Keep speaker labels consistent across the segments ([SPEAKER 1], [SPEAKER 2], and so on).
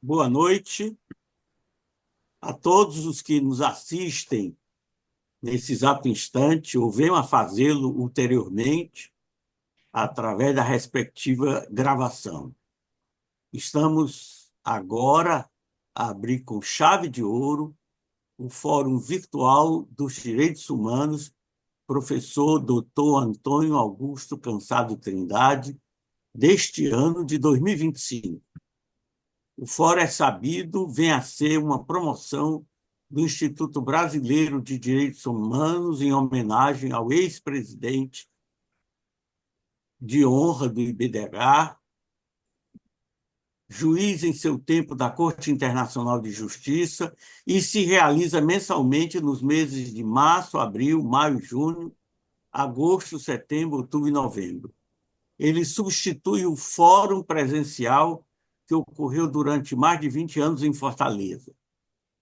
[SPEAKER 1] Boa noite a todos os que nos assistem nesse exato instante ou venham a fazê-lo ulteriormente através da respectiva gravação. Estamos agora a abrir com chave de ouro o Fórum Virtual dos Direitos Humanos, professor Dr. Antônio Augusto Cansado Trindade, deste ano de 2025. O Fórum é sabido, vem a ser uma promoção do Instituto Brasileiro de Direitos Humanos em homenagem ao ex-presidente de honra do IBDH, juiz em seu tempo da Corte Internacional de Justiça, e se realiza mensalmente nos meses de março, abril, maio, junho, agosto, setembro, outubro e novembro. Ele substitui o fórum presencial que ocorreu durante mais de 20 anos em Fortaleza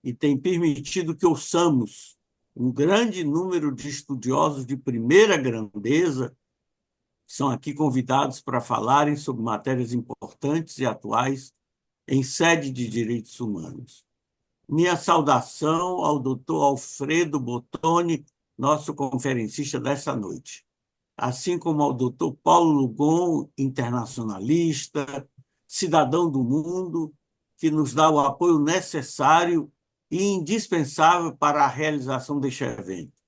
[SPEAKER 1] e tem permitido que ouçamos um grande número de estudiosos de primeira grandeza que são aqui convidados para falarem sobre matérias importantes e atuais em sede de direitos humanos. Minha saudação ao doutor Alfredo Bottoni, nosso conferencista desta noite, assim como ao doutor Paulo Lugon, internacionalista, cidadão do mundo, que nos dá o apoio necessário e indispensável para a realização deste evento.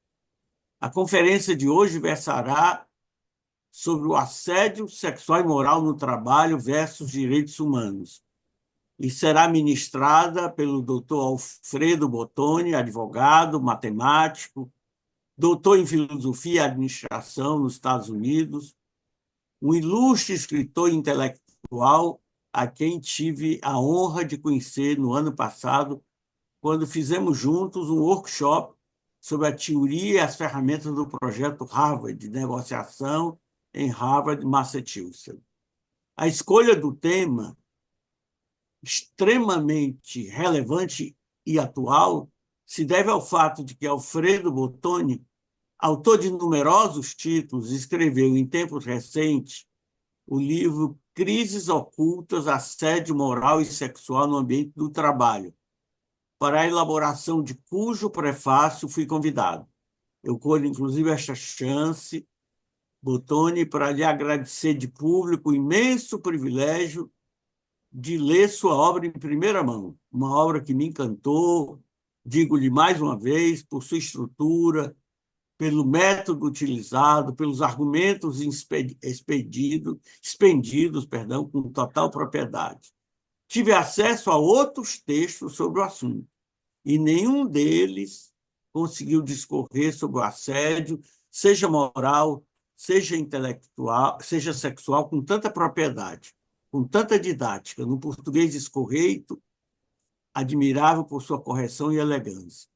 [SPEAKER 1] A conferência de hoje versará sobre o assédio sexual e moral no trabalho versus direitos humanos e será ministrada pelo doutor Alfredo Bottoni, advogado, matemático, doutor em filosofia e administração nos Estados Unidos, um ilustre escritor intelectual a quem tive a honra de conhecer no ano passado, quando fizemos juntos um workshop sobre a teoria e as ferramentas do projeto Harvard de negociação em Harvard, Massachusetts. A escolha do tema, extremamente relevante e atual, se deve ao fato de que Alfredo Bottoni, autor de numerosos títulos, escreveu em tempos recentes o livro Crises Ocultas, Assédio Moral e Sexual no Ambiente do Trabalho, para a elaboração de cujo prefácio fui convidado. Eu colho, inclusive, esta chance, Bottoni, para lhe agradecer de público o imenso privilégio de ler sua obra em primeira mão, uma obra que me encantou, digo-lhe mais uma vez, por sua estrutura, pelo método utilizado, pelos argumentos expendidos, com total propriedade. Tive acesso a outros textos sobre o assunto, e nenhum deles conseguiu discorrer sobre o assédio, seja moral, seja intelectual, seja sexual, com tanta propriedade, com tanta didática, no português escorreito, admirável por sua correção e elegância.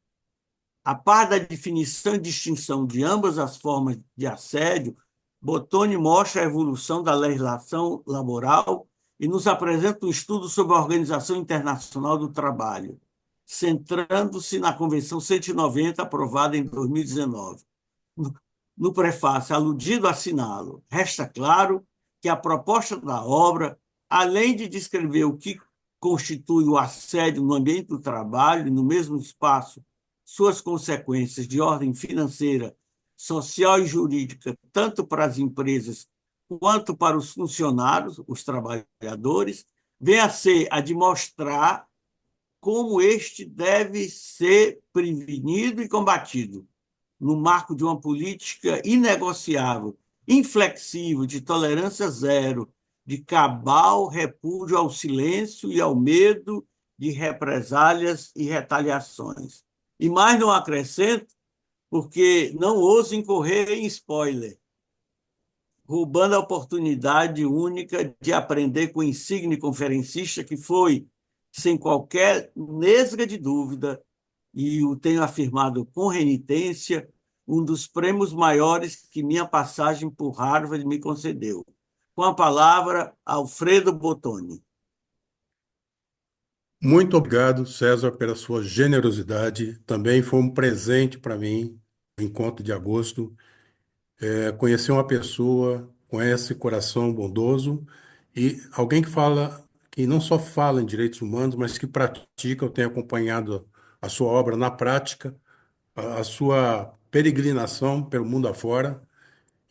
[SPEAKER 1] A par da definição e distinção de ambas as formas de assédio, Bottoni mostra a evolução da legislação laboral e nos apresenta um estudo sobre a Organização Internacional do Trabalho, centrando-se na Convenção 190, aprovada em 2019. No prefácio, aludido, assinalo, resta claro que a proposta da obra, além de descrever o que constitui o assédio no ambiente do trabalho e no mesmo espaço, suas consequências de ordem financeira, social e jurídica, tanto para as empresas quanto para os funcionários, os trabalhadores, vem a ser a de mostrar como este deve ser prevenido e combatido, no marco de uma política inegociável, inflexível, de tolerância zero, de cabal repúdio ao silêncio e ao medo de represálias e retaliações. E mais não acrescento, porque não ouso incorrer em spoiler, roubando a oportunidade única de aprender com o insigne conferencista que foi, sem qualquer nesga de dúvida, e o tenho afirmado com renitência, um dos prêmios maiores que minha passagem por Harvard me concedeu. Com a palavra, Alfredo Bottoni.
[SPEAKER 2] Muito obrigado, César, pela sua generosidade. Também foi um presente para mim, o encontro de agosto. Conhecer uma pessoa com esse coração bondoso e alguém que fala que não só fala em direitos humanos, mas que pratica. Eu tenho acompanhado a sua obra na prática, a sua peregrinação pelo mundo afora.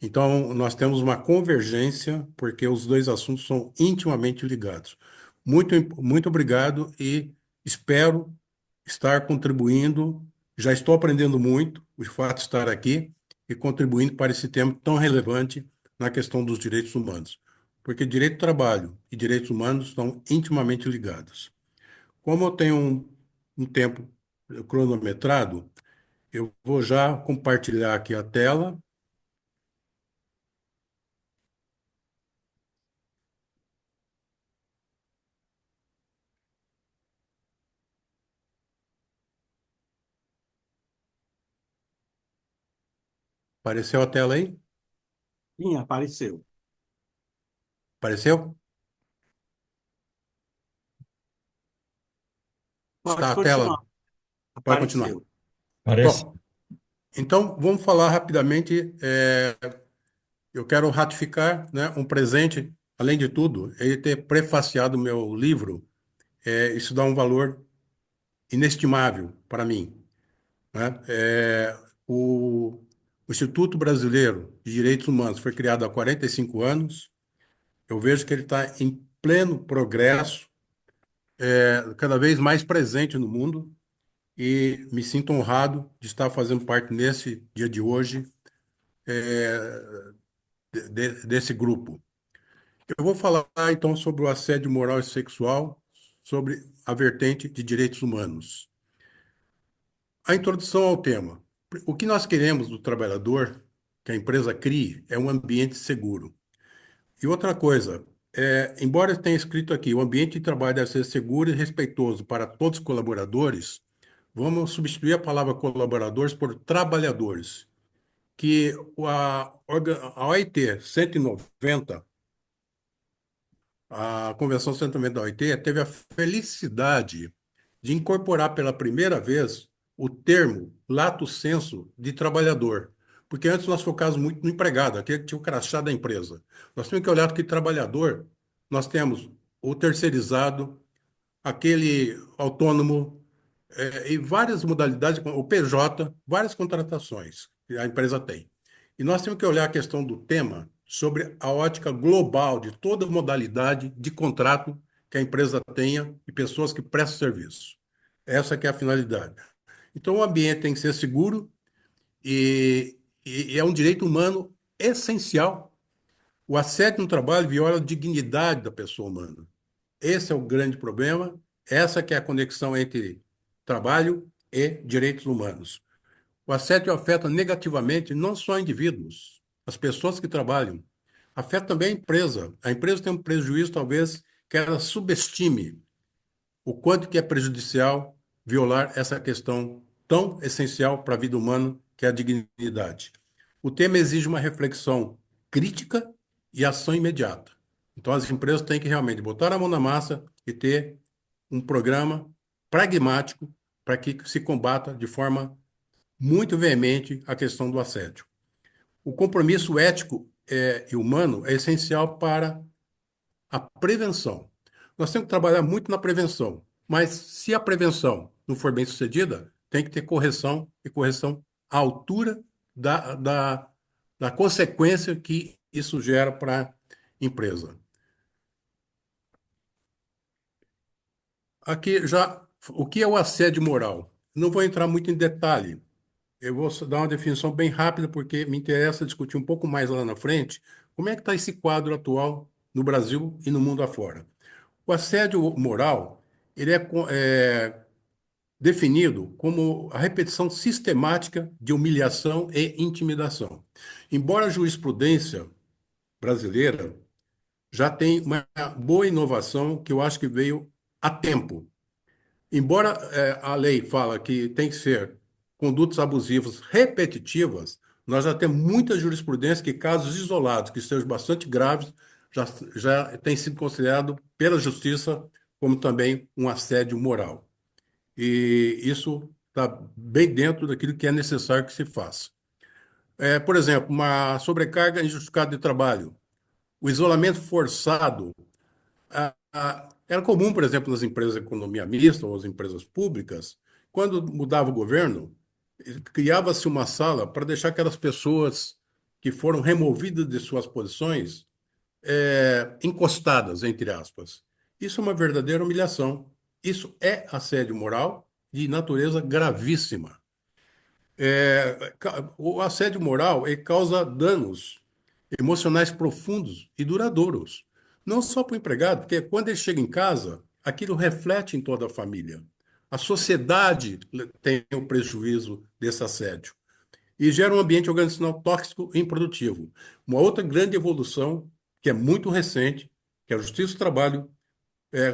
[SPEAKER 2] Então, nós temos uma convergência, porque os dois assuntos são intimamente ligados. Muito obrigado e espero estar contribuindo. Já estou aprendendo muito, o fato de estar aqui e contribuindo para esse tema tão relevante na questão dos direitos humanos. Porque direito do trabalho e direitos humanos estão intimamente ligados. Como eu tenho um tempo cronometrado, eu vou já compartilhar aqui a tela. Apareceu a tela aí?
[SPEAKER 1] Sim, apareceu.
[SPEAKER 2] Apareceu? Está
[SPEAKER 1] Pode
[SPEAKER 2] a tela?
[SPEAKER 1] continuar.
[SPEAKER 2] Pode continuar.
[SPEAKER 1] Apareceu.
[SPEAKER 3] Parece.
[SPEAKER 2] Bom, então vamos falar rapidamente. Eu quero ratificar, né, um presente, além de tudo, ele ter prefaciado o meu livro. Isso dá um valor inestimável para mim, né? O Instituto Brasileiro de Direitos Humanos foi criado há 45 anos. Eu vejo que ele está em pleno progresso, cada vez mais presente no mundo, e me sinto honrado de estar fazendo parte nesse dia de hoje, desse grupo. Eu vou falar então sobre o assédio moral e sexual, sobre a vertente de direitos humanos. A introdução ao tema. O que nós queremos do trabalhador que a empresa crie é um ambiente seguro. E outra coisa, embora tenha escrito aqui, o ambiente de trabalho deve ser seguro e respeitoso para todos os colaboradores, vamos substituir a palavra colaboradores por trabalhadores, que a OIT 190, a Convenção 190 da OIT, teve a felicidade de incorporar pela primeira vez o termo lato sensu de trabalhador. Porque antes nós focávamos muito no empregado, aquele que tinha o crachá da empresa. Nós temos que olhar que trabalhador, nós temos o terceirizado, aquele autônomo, e várias modalidades, o PJ, várias contratações que a empresa tem. E nós temos que olhar a questão do tema sobre a ótica global de toda modalidade de contrato que a empresa tenha e pessoas que prestam serviço. Essa que é a finalidade. Então, o ambiente tem que ser seguro e é um direito humano essencial. O assédio no trabalho viola a dignidade da pessoa humana. Esse é o grande problema. Essa que é a conexão entre trabalho e direitos humanos. O assédio afeta negativamente não só indivíduos, as pessoas que trabalham, afeta também a empresa. A empresa tem um prejuízo, talvez, que ela subestime o quanto que é prejudicial violar essa questão tão essencial para a vida humana, que é a dignidade. O tema exige uma reflexão crítica e ação imediata. Então, as empresas têm que realmente botar a mão na massa e ter um programa pragmático para que se combata de forma muito veemente a questão do assédio. O compromisso ético e humano é essencial para a prevenção. Nós temos que trabalhar muito na prevenção, mas se a prevenção não for bem sucedida, tem que ter correção e correção à altura da consequência que isso gera para a empresa. Aqui já, o que é o assédio moral? Não vou entrar muito em detalhe. Eu vou só dar uma definição bem rápida, porque me interessa discutir um pouco mais lá na frente como é que está esse quadro atual no Brasil e no mundo afora. O assédio moral, ele é definido como a repetição sistemática de humilhação e intimidação. Embora a jurisprudência brasileira já tenha uma boa inovação que eu acho que veio a tempo. Embora a lei fala que tem que ser condutas abusivas repetitivas, nós já temos muita jurisprudência que casos isolados, que sejam bastante graves, já têm sido considerados pela justiça como também um assédio moral. E isso está bem dentro daquilo que é necessário que se faça. Por exemplo, uma sobrecarga injustificada de trabalho, o isolamento forçado, Era comum, por exemplo, nas empresas de economia mista ou as empresas públicas, quando mudava o governo, criava-se uma sala para deixar aquelas pessoas que foram removidas de suas posições encostadas, entre aspas. Isso é uma verdadeira humilhação. Isso é assédio moral de natureza gravíssima. O assédio moral ele causa danos emocionais profundos e duradouros. Não só para o empregado, porque quando ele chega em casa, aquilo reflete em toda a família. A sociedade tem o prejuízo desse assédio e gera um ambiente organizacional tóxico e improdutivo. Uma outra grande evolução, que é muito recente, que é a Justiça do Trabalho,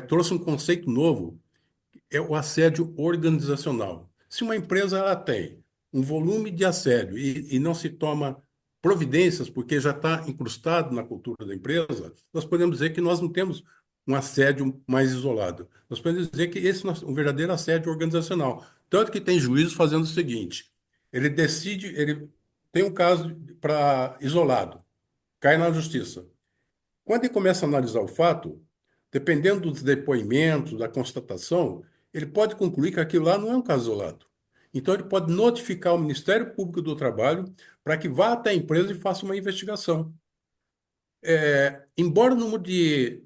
[SPEAKER 2] trouxe um conceito novo, é o assédio organizacional. Se uma empresa ela tem um volume de assédio e não se toma providências porque já está incrustado na cultura da empresa, nós podemos dizer que nós não temos um assédio mais isolado. Nós podemos dizer que esse é um verdadeiro assédio organizacional. Tanto que tem juízes fazendo o seguinte: ele decide, ele tem um caso para isolado, cai na justiça. Quando ele começa a analisar o fato, dependendo dos depoimentos, da constatação, ele pode concluir que aquilo lá não é um caso isolado. Então, ele pode notificar o Ministério Público do Trabalho para que vá até a empresa e faça uma investigação. Embora o número de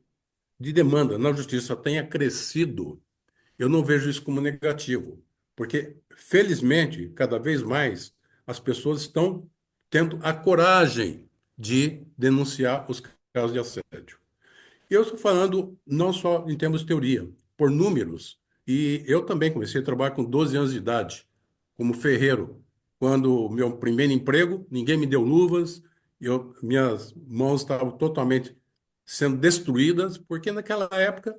[SPEAKER 2] demanda na justiça tenha crescido, eu não vejo isso como negativo, porque, felizmente, cada vez mais as pessoas estão tendo a coragem de denunciar os casos de assédio. Eu estou falando não só em termos de teoria, por números. E eu também comecei a trabalhar com 12 anos de idade, como ferreiro. Quando meu primeiro emprego, ninguém me deu luvas, minhas mãos estavam totalmente sendo destruídas, porque naquela época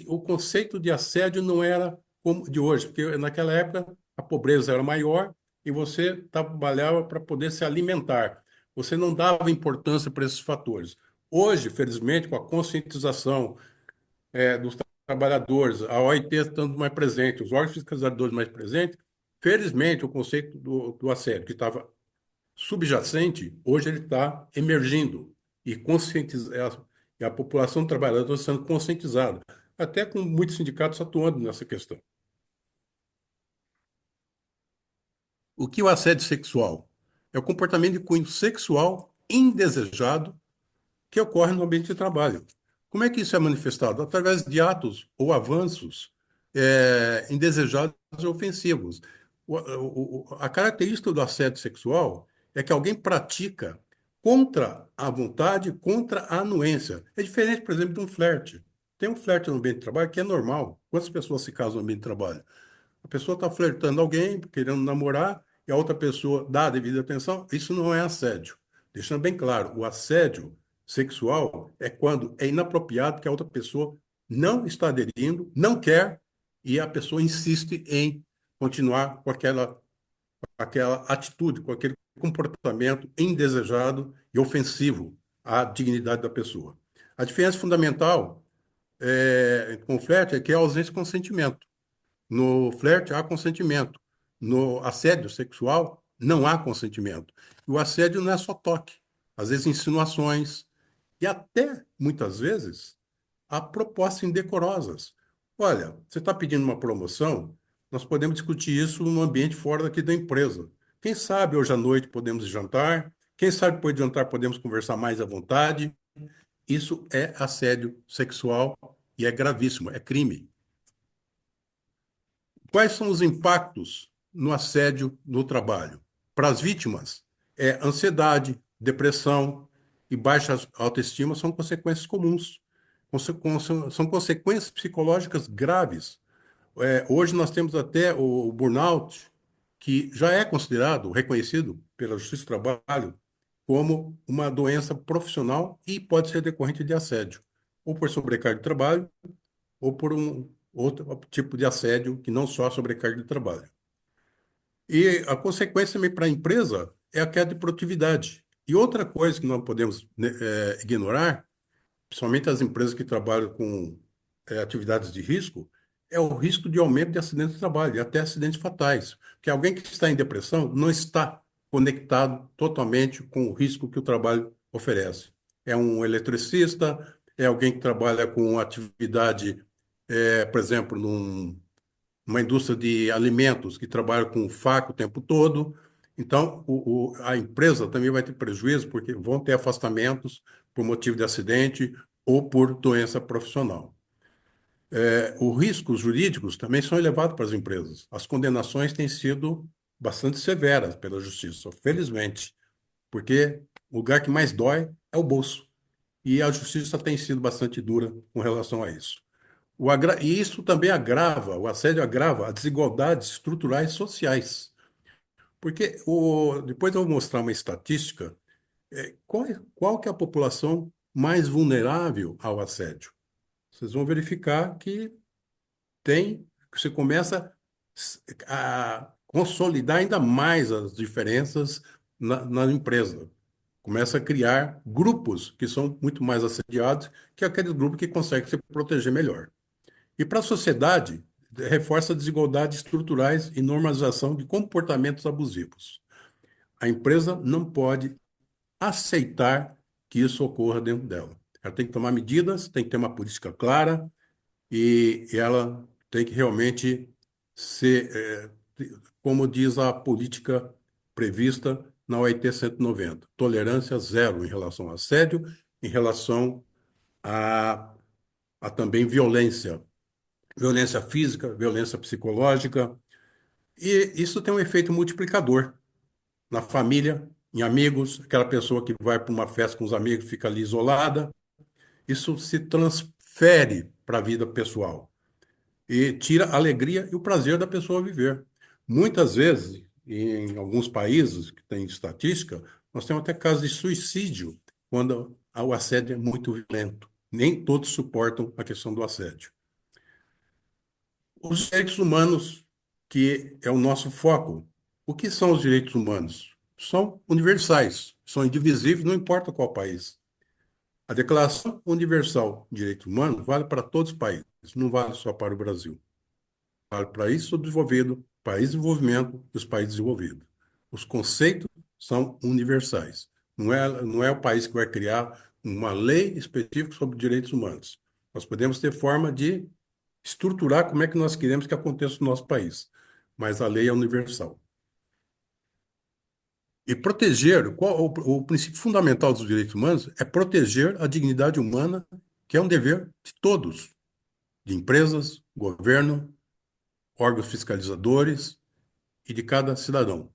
[SPEAKER 2] o conceito de assédio não era como de hoje, porque naquela época a pobreza era maior e você trabalhava para poder se alimentar. Você não dava importância para esses fatores. Hoje, felizmente, com a conscientização dos trabalhadores, a OIT estando mais presente, os órgãos fiscalizadores mais presentes, felizmente o conceito do assédio, que estava subjacente, hoje ele está emergindo e e a população trabalhadora está sendo conscientizada, até com muitos sindicatos atuando nessa questão. O que é o assédio sexual? É o comportamento de cunho sexual indesejado que ocorre no ambiente de trabalho. Como é que isso é manifestado? Através de atos ou avanços indesejados e ofensivos. A característica do assédio sexual é que alguém pratica contra a vontade, contra a anuência. É diferente, por exemplo, de um flerte. Tem um flerte no ambiente de trabalho que é normal. Quantas pessoas se casam no ambiente de trabalho? A pessoa está flertando alguém, querendo namorar, e a outra pessoa dá a devida atenção. Isso não é assédio. Deixando bem claro, o assédio sexual é quando é inapropriado que a outra pessoa não está aderindo, não quer, e a pessoa insiste em continuar com aquela atitude, com aquele comportamento indesejado e ofensivo à dignidade da pessoa. A diferença fundamental com o flerte é que é a ausência de consentimento. No flerte há consentimento. No assédio sexual não há consentimento. O assédio não é só toque, às vezes insinuações e até muitas vezes há propostas indecorosas. Olha, você está pedindo uma promoção, nós podemos discutir isso no ambiente fora daqui da empresa. Quem sabe hoje à noite podemos jantar, quem sabe depois de jantar podemos conversar mais à vontade. Isso é assédio sexual e é gravíssimo, é crime. Quais são os impactos no assédio no trabalho? Para as vítimas, ansiedade, depressão e baixa autoestima são consequências comuns, são consequências psicológicas graves. Hoje nós temos até o burnout, que já é considerado, reconhecido pela Justiça do Trabalho, como uma doença profissional e pode ser decorrente de assédio, ou por sobrecarga de trabalho, ou por um outro tipo de assédio que não só a sobrecarga de trabalho. E a consequência também para a empresa é a queda de produtividade. E outra coisa que não podemos, né, ignorar, principalmente as empresas que trabalham com atividades de risco, é o risco de aumento de acidentes de trabalho, e até acidentes fatais. Porque alguém que está em depressão não está conectado totalmente com o risco que o trabalho oferece. É um eletricista, é alguém que trabalha com atividade, por exemplo, numa indústria de alimentos, que trabalha com faca o tempo todo. Então, a empresa também vai ter prejuízo, porque vão ter afastamentos por motivo de acidente ou por doença profissional. Os riscos jurídicos também são elevados para as empresas. As condenações têm sido bastante severas pela justiça, felizmente, porque o lugar que mais dói é o bolso. E a justiça tem sido bastante dura com relação a isso. E isso também agrava, o assédio agrava as desigualdades estruturais sociais. Porque depois eu vou mostrar uma estatística, qual que é a população mais vulnerável ao assédio? Vocês vão verificar que você começa a consolidar ainda mais as diferenças na empresa. Começa a criar grupos que são muito mais assediados que aqueles grupos que conseguem se proteger melhor. E para a sociedade, reforça desigualdades estruturais e normalização de comportamentos abusivos. A empresa não pode aceitar que isso ocorra dentro dela. Ela tem que tomar medidas, tem que ter uma política clara e ela tem que realmente ser, como diz a política prevista na OIT 190, tolerância zero em relação ao assédio, em relação a, a também violência física, violência psicológica, e isso tem um efeito multiplicador na família, em amigos, aquela pessoa que vai para uma festa com os amigos, fica ali isolada, isso se transfere para a vida pessoal e tira a alegria e o prazer da pessoa viver. Muitas vezes, em alguns países que têm estatística, nós temos até casos de suicídio quando o assédio é muito violento. Nem todos suportam a questão do assédio. Os direitos humanos, que é o nosso foco. O que são os direitos humanos? São universais, são indivisíveis, não importa qual país. A Declaração Universal de Direitos Humanos vale para todos os países, não vale só para o Brasil. Vale para país subdesenvolvido, país de desenvolvimento e os países desenvolvidos. Os conceitos são universais. Não é o país que vai criar uma lei específica sobre direitos humanos. Nós podemos ter forma de estruturar como é que nós queremos que aconteça no nosso país, mas a lei é universal. E proteger, o princípio fundamental dos direitos humanos é proteger a dignidade humana, que é um dever de todos, de empresas, governo, órgãos fiscalizadores e de cada cidadão.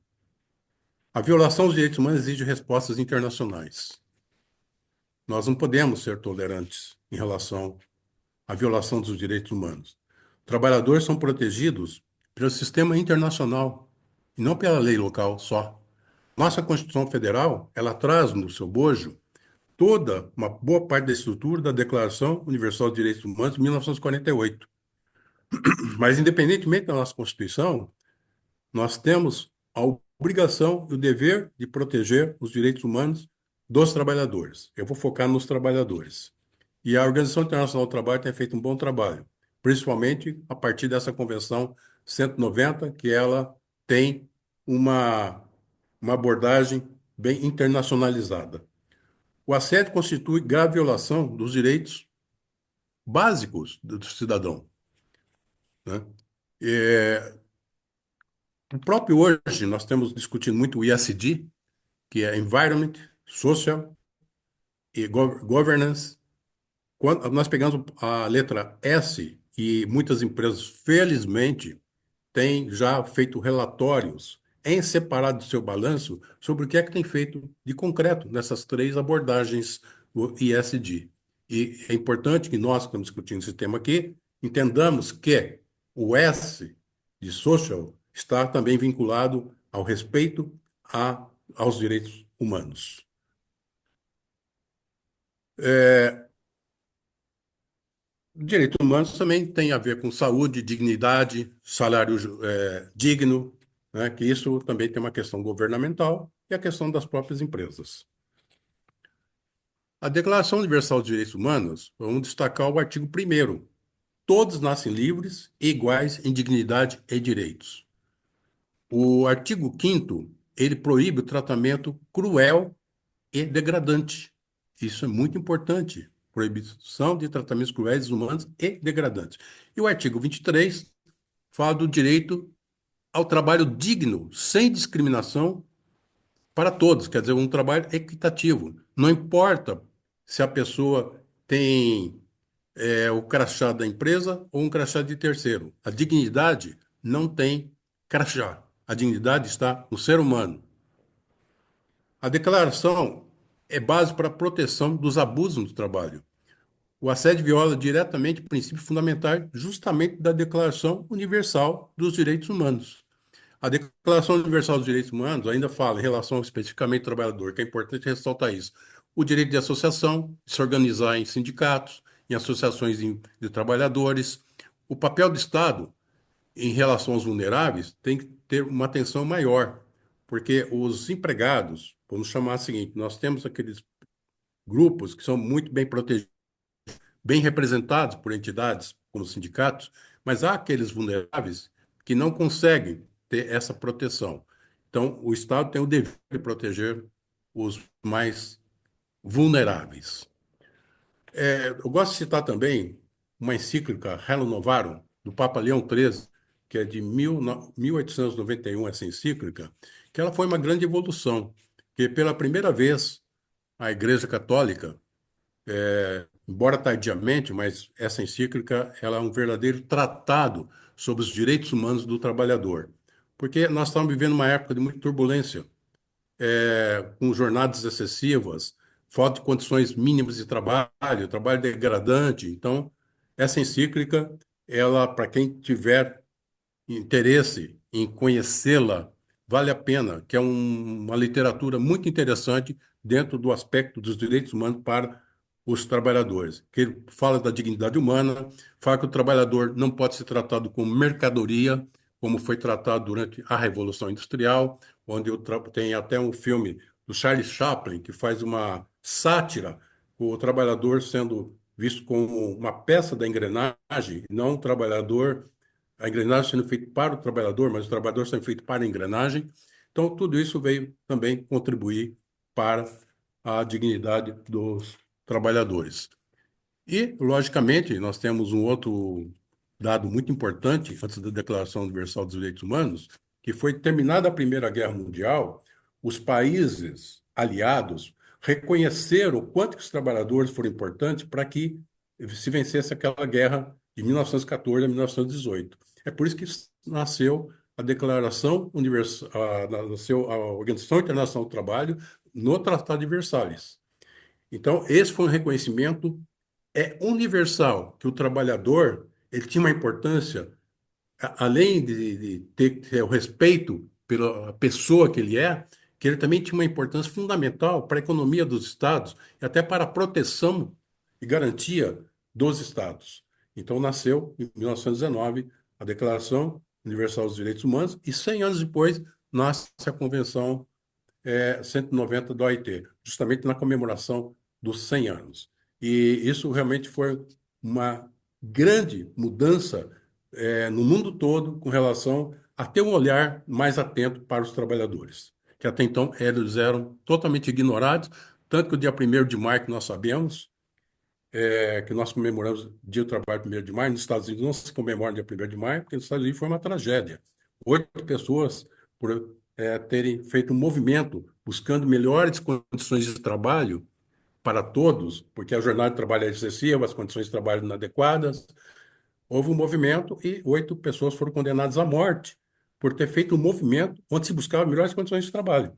[SPEAKER 2] A violação dos direitos humanos exige respostas internacionais. Nós não podemos ser tolerantes em relação à violação dos direitos humanos. Trabalhadores são protegidos pelo sistema internacional e não pela lei local só. Nossa Constituição Federal, ela traz no seu bojo toda uma boa parte da estrutura da Declaração Universal de Direitos Humanos de 1948. Mas, independentemente da nossa Constituição, nós temos a obrigação e o dever de proteger os direitos humanos dos trabalhadores. Eu vou focar nos trabalhadores. E a Organização Internacional do Trabalho tem feito um bom trabalho, principalmente a partir dessa Convenção 190, que ela tem uma abordagem bem internacionalizada. O assédio constitui grave violação dos direitos básicos do cidadão, né? É, o próprio hoje, nós temos discutido muito o ESG, que é Environment, Social e Governance. Quando nós pegamos a letra S, e muitas empresas, felizmente, têm já feito relatórios em separado do seu balanço sobre o que é que tem feito de concreto nessas três abordagens do ISD. E é importante que nós, que estamos discutindo esse tema aqui, entendamos que o S de social está também vinculado ao respeito aos direitos humanos. Direitos humanos também tem a ver com saúde, dignidade, salário digno, né? Que isso também tem uma questão governamental e a questão das próprias empresas. A Declaração Universal de Direitos Humanos, vamos destacar o artigo 1º. Todos nascem livres e iguais em dignidade e direitos. O artigo 5º, ele proíbe o tratamento cruel e degradante. Isso é muito importante, proibição de tratamentos cruéis, humanos e degradantes. E o artigo 23 fala do direito ao trabalho digno, sem discriminação para todos, quer dizer, um trabalho equitativo. Não importa se a pessoa tem o crachá da empresa ou um crachá de terceiro. A dignidade não tem crachá. A dignidade está no ser humano. A declaração é base para a proteção dos abusos no trabalho. O assédio viola diretamente princípios fundamentais justamente da Declaração Universal dos Direitos Humanos. A Declaração Universal dos Direitos Humanos ainda fala em relação especificamente ao trabalhador, que é importante ressaltar isso. O direito de associação, de se organizar em sindicatos, em associações de trabalhadores. O papel do Estado em relação aos vulneráveis tem que ter uma atenção maior, porque os empregados, vamos chamar o seguinte, nós temos aqueles grupos que são muito bem protegidos, bem representados por entidades como sindicatos, mas há aqueles vulneráveis que não conseguem ter essa proteção. Então, o Estado tem o dever de proteger os mais vulneráveis. Eu gosto de citar também uma encíclica, Hello Novarum, do Papa Leão XIII, que é de 1891, essa encíclica, que ela foi uma grande evolução, que pela primeira vez a Igreja Católica, embora tardiamente, mas essa encíclica ela é um verdadeiro tratado sobre os direitos humanos do trabalhador. Porque nós estamos vivendo uma época de muita turbulência, com jornadas excessivas, falta de condições mínimas de trabalho, trabalho degradante. Então, essa encíclica, ela, para quem tiver interesse em conhecê-la, vale a pena, que é uma literatura muito interessante dentro do aspecto dos direitos humanos para os trabalhadores. Que ele fala da dignidade humana, fala que o trabalhador não pode ser tratado como mercadoria, como foi tratado durante a Revolução Industrial, onde tem até um filme do Charles Chaplin que faz uma sátira, com o trabalhador sendo visto como uma peça da engrenagem, não um trabalhador, a engrenagem sendo feita para o trabalhador, mas o trabalhador sendo feito para a engrenagem. Então, tudo isso veio também contribuir para a dignidade dos trabalhadores. E, logicamente, nós temos um outro dado muito importante, antes da Declaração Universal dos Direitos Humanos, que foi terminada a Primeira Guerra Mundial, os países aliados reconheceram o quanto que os trabalhadores foram importantes para que se vencesse aquela guerra de 1914 a 1918. É por isso que nasceu a Declaração Universal, nasceu a Organização Internacional do Trabalho no Tratado de Versalhes. Então, esse foi um reconhecimento universal, que o trabalhador ele tinha uma importância, além de ter o respeito pela pessoa que ele é, que ele também tinha uma importância fundamental para a economia dos estados e até para a proteção e garantia dos estados. Então, nasceu, em 1919, a Declaração Universal dos Direitos Humanos e 100 anos depois nasce a Convenção 190 da OIT, justamente na comemoração dos 100 anos. E isso realmente foi uma grande mudança no mundo todo com relação a ter um olhar mais atento para os trabalhadores, que até então eles eram totalmente ignorados, tanto que o dia 1º de maio, que nós sabemos, que nós comemoramos o Dia do Trabalho 1º de maio, nos Estados Unidos não se comemora o dia 1º de maio, porque nos Estados Unidos foi uma tragédia. 8 pessoas por terem feito um movimento buscando melhores condições de trabalho para todos, porque a jornada de trabalho é excessiva, as condições de trabalho inadequadas. Houve um movimento e 8 pessoas foram condenadas à morte por ter feito um movimento onde se buscava melhores condições de trabalho.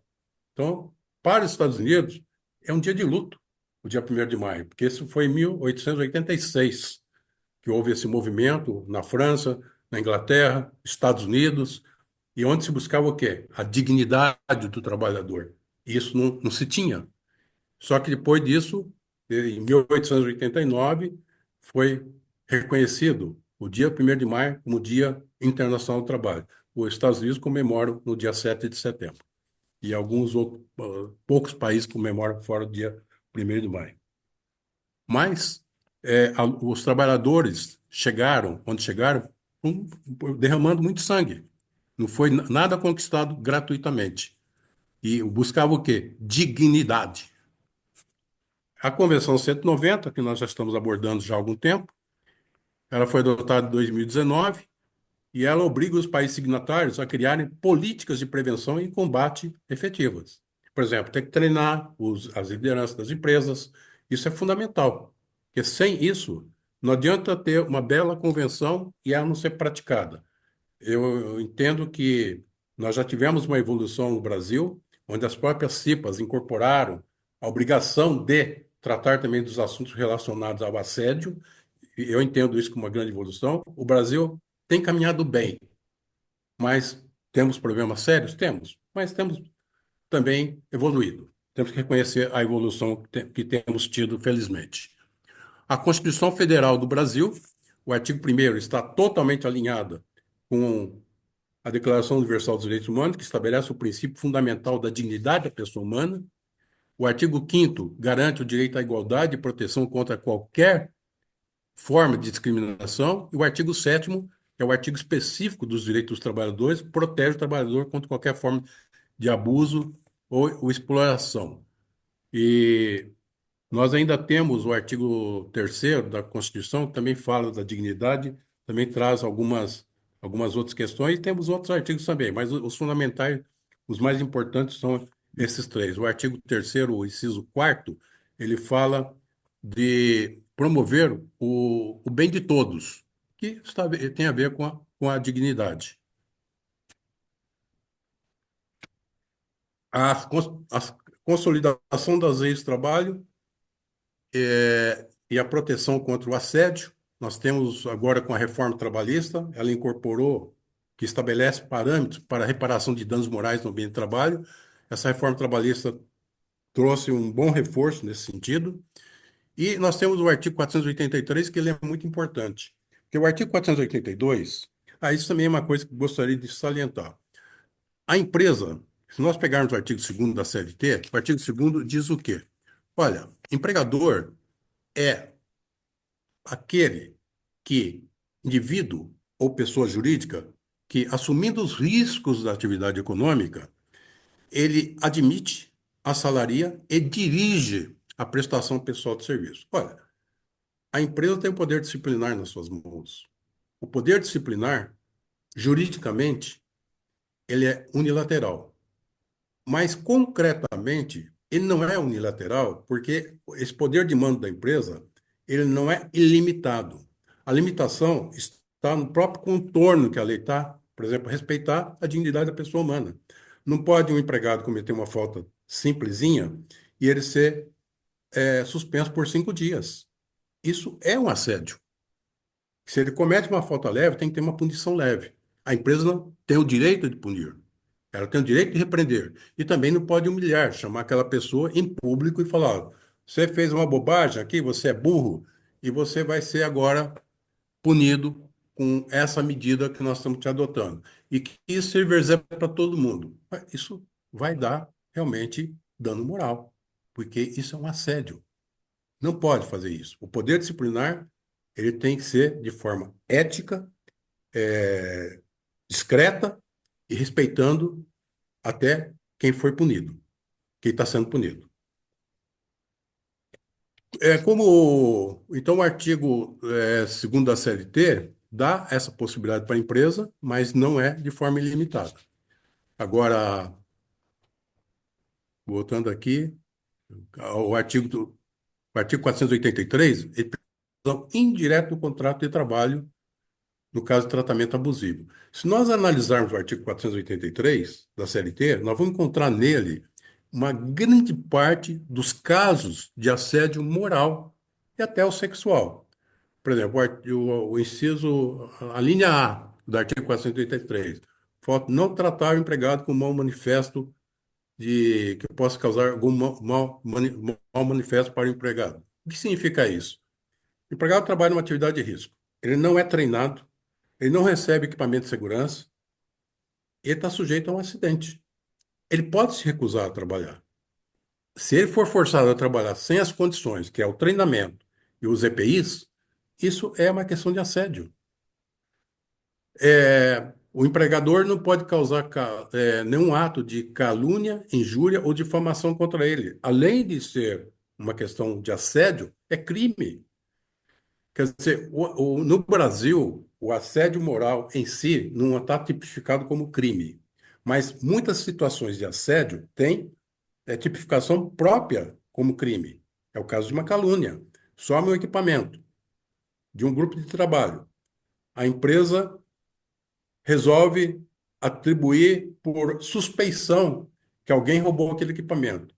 [SPEAKER 2] Então, para os Estados Unidos, é um dia de luto, o dia 1º de maio, porque isso foi em 1886 que houve esse movimento na França, na Inglaterra, Estados Unidos, e onde se buscava o quê? A dignidade do trabalhador. E isso não se tinha. Só que depois disso, em 1889, foi reconhecido o dia 1º de maio como Dia Internacional do Trabalho. Os Estados Unidos comemoram no dia 7 de setembro. E alguns outros, poucos países comemoram fora do dia 1º de maio. Mas os trabalhadores chegaram, onde chegaram, derramando muito sangue. Não foi nada conquistado gratuitamente. E buscava o quê? Dignidade. A Convenção 190, que nós já estamos abordando já há algum tempo, ela foi adotada em 2019 e ela obriga os países signatários a criarem políticas de prevenção e combate efetivas. Por exemplo, tem que treinar as lideranças das empresas. Isso é fundamental, porque sem isso, não adianta ter uma bela convenção e ela não ser praticada. Eu entendo que nós já tivemos uma evolução no Brasil, onde as próprias CIPAs incorporaram a obrigação de tratar também dos assuntos relacionados ao assédio. E eu entendo isso como uma grande evolução. O Brasil tem caminhado bem, mas temos problemas sérios? Temos, mas temos também evoluído. Temos que reconhecer a evolução que temos tido, felizmente. A Constituição Federal do Brasil, o artigo 1º, está totalmente alinhada com a Declaração Universal dos Direitos Humanos, que estabelece o princípio fundamental da dignidade da pessoa humana. O artigo 5º garante o direito à igualdade e proteção contra qualquer forma de discriminação. E o artigo 7º, que é o artigo específico dos direitos dos trabalhadores, protege o trabalhador contra qualquer forma de abuso ou exploração. E nós ainda temos o artigo 3º da Constituição, que também fala da dignidade, também traz algumas outras questões, e temos outros artigos também, mas os fundamentais, os mais importantes são esses três. O artigo 3º, o inciso 4º, ele fala de promover o bem de todos, que tem a ver com a dignidade. A consolidação das leis do trabalho e a proteção contra o assédio. Nós temos agora com a reforma trabalhista, ela incorporou, que estabelece parâmetros para a reparação de danos morais no ambiente de trabalho. Essa reforma trabalhista trouxe um bom reforço nesse sentido. E nós temos o artigo 483, que ele é muito importante. Porque o artigo 482, isso também é uma coisa que eu gostaria de salientar. A empresa, se nós pegarmos o artigo 2º da CLT, o artigo 2º diz o quê? Olha, empregador é aquele indivíduo ou pessoa jurídica, que, assumindo os riscos da atividade econômica, ele admite, assalaria e dirige a prestação pessoal de serviço. Olha, a empresa tem o poder disciplinar nas suas mãos. O poder disciplinar, juridicamente, ele é unilateral. Mas, concretamente, ele não é unilateral, porque esse poder de mando da empresa, ele não é ilimitado. A limitação está no próprio contorno que a lei está, por exemplo, respeitar a dignidade da pessoa humana. Não pode um empregado cometer uma falta simplesinha e ele ser suspenso por 5 dias. Isso é um assédio. Se ele comete uma falta leve, tem que ter uma punição leve. A empresa não tem o direito de punir. Ela tem o direito de repreender. E também não pode humilhar, chamar aquela pessoa em público e falar: "Ó, você fez uma bobagem aqui, você é burro, e você vai ser agora punido com essa medida que nós estamos te adotando." E que isso sirva de exemplo para todo mundo. Isso vai dar realmente dano moral, porque isso é um assédio. Não pode fazer isso. O poder disciplinar, ele tem que ser de forma ética, discreta e respeitando até quem foi punido, quem está sendo punido. Então, o artigo 2º da CLT dá essa possibilidade para a empresa, mas não é de forma ilimitada. Agora, voltando aqui, o artigo 483, ele prevê indireta do contrato de trabalho no caso de tratamento abusivo. Se nós analisarmos o artigo 483 da CLT, nós vamos encontrar nele uma grande parte dos casos de assédio moral e até o sexual. Por exemplo, o inciso, a linha A do artigo 483, falta não tratar o empregado com mau manifesto que possa causar algum mau manifesto para o empregado. O que significa isso? O empregado trabalha numa atividade de risco. Ele não é treinado, ele não recebe equipamento de segurança, ele está sujeito a um acidente. Ele pode se recusar a trabalhar. Se ele for forçado a trabalhar sem as condições, que é o treinamento e os EPIs, isso é uma questão de assédio. O empregador não pode causar nenhum ato de calúnia, injúria ou difamação contra ele, além de ser uma questão de assédio, é crime. Quer dizer, no Brasil, o assédio moral em si não está tipificado como crime, mas muitas situações de assédio têm tipificação própria como crime. É o caso de uma calúnia. Some um equipamento de um grupo de trabalho. A empresa resolve atribuir por suspeição que alguém roubou aquele equipamento.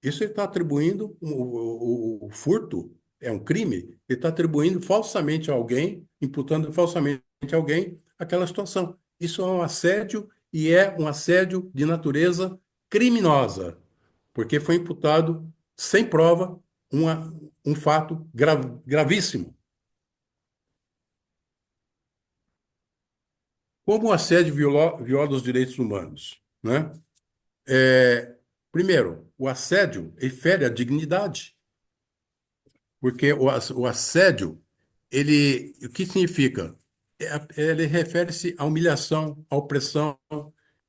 [SPEAKER 2] Isso ele está atribuindo o furto, é um crime, ele está atribuindo falsamente a alguém, imputando falsamente a alguém aquela situação. Isso é um assédio e é um assédio de natureza criminosa, porque foi imputado sem prova um fato gravíssimo. Como o assédio viola os direitos humanos, né? Primeiro, o assédio ele fere a dignidade. Porque o assédio, o que significa? Ele refere-se à humilhação, à opressão,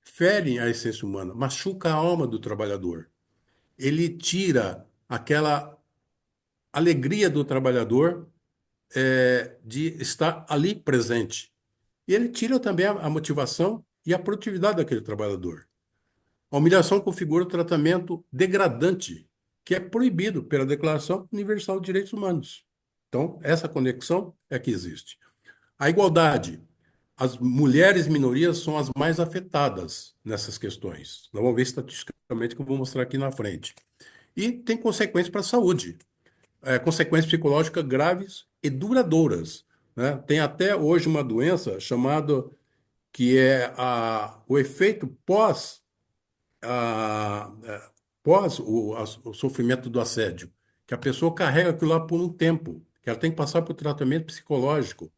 [SPEAKER 2] fere a essência humana, machuca a alma do trabalhador. Ele tira aquela alegria do trabalhador de estar ali presente. E ele tira também a motivação e a produtividade daquele trabalhador. A humilhação configura o tratamento degradante, que é proibido pela Declaração Universal de Direitos Humanos. Então, essa conexão é que existe. A igualdade. As mulheres e minorias são as mais afetadas nessas questões. Nós vamos ver estatisticamente, que eu vou mostrar aqui na frente. E tem consequências para a saúde, consequências psicológicas graves e duradouras, né? Tem até hoje uma doença chamada que é o efeito a- é, pós o sofrimento do assédio, que a pessoa carrega aquilo lá por um tempo, que ela tem que passar por tratamento psicológico,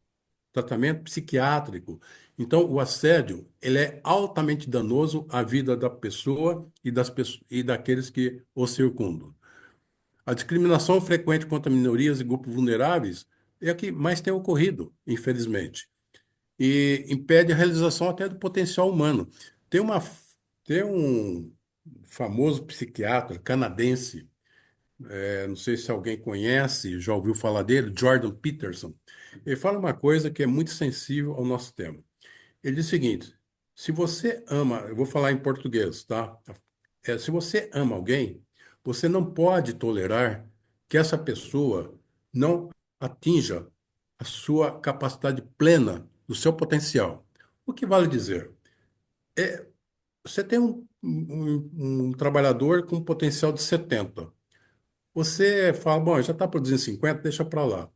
[SPEAKER 2] tratamento psiquiátrico. Então, o assédio, ele é altamente danoso à vida da pessoa e daqueles que o circundam. A discriminação frequente contra minorias e grupos vulneráveis é a que mais tem ocorrido, infelizmente, e impede a realização até do potencial humano. Tem uma, tem um famoso psiquiatra canadense, não sei se alguém conhece, já ouviu falar dele, Jordan Peterson. Ele fala uma coisa que é muito sensível ao nosso tema. Ele diz o seguinte: se você ama, eu vou falar em português, tá? Se você ama alguém, você não pode tolerar que essa pessoa não atinja a sua capacidade plena do seu potencial. O que vale dizer? Você tem um trabalhador com um potencial de 70. Você fala, bom, já está produzindo 50, deixa para lá.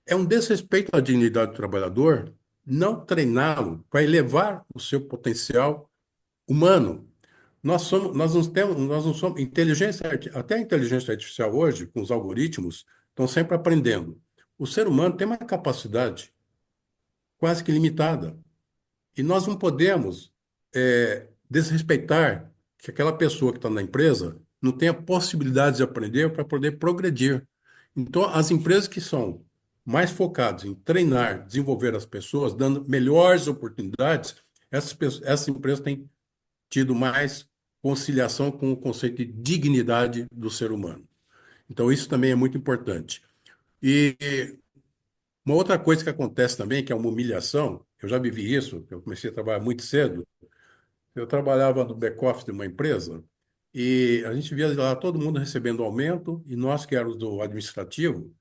[SPEAKER 2] É um desrespeito à dignidade do trabalhador não treiná-lo para elevar o seu potencial humano. Nós não somos até a inteligência artificial hoje, com os algoritmos, estão sempre aprendendo. O ser humano tem uma capacidade quase que limitada. E nós não podemos desrespeitar que aquela pessoa que está na empresa não tenha possibilidade de aprender para poder progredir. Então, as empresas que são mais focadas em treinar, desenvolver as pessoas, dando melhores oportunidades, essas empresas têm tido mais conciliação com o conceito de dignidade do ser humano. Então, isso também é muito importante. E uma outra coisa que acontece também, que é uma humilhação, eu já vivi isso, eu comecei a trabalhar muito cedo. Eu trabalhava no back-office de uma empresa e a gente via lá todo mundo recebendo aumento e nós que éramos do administrativo,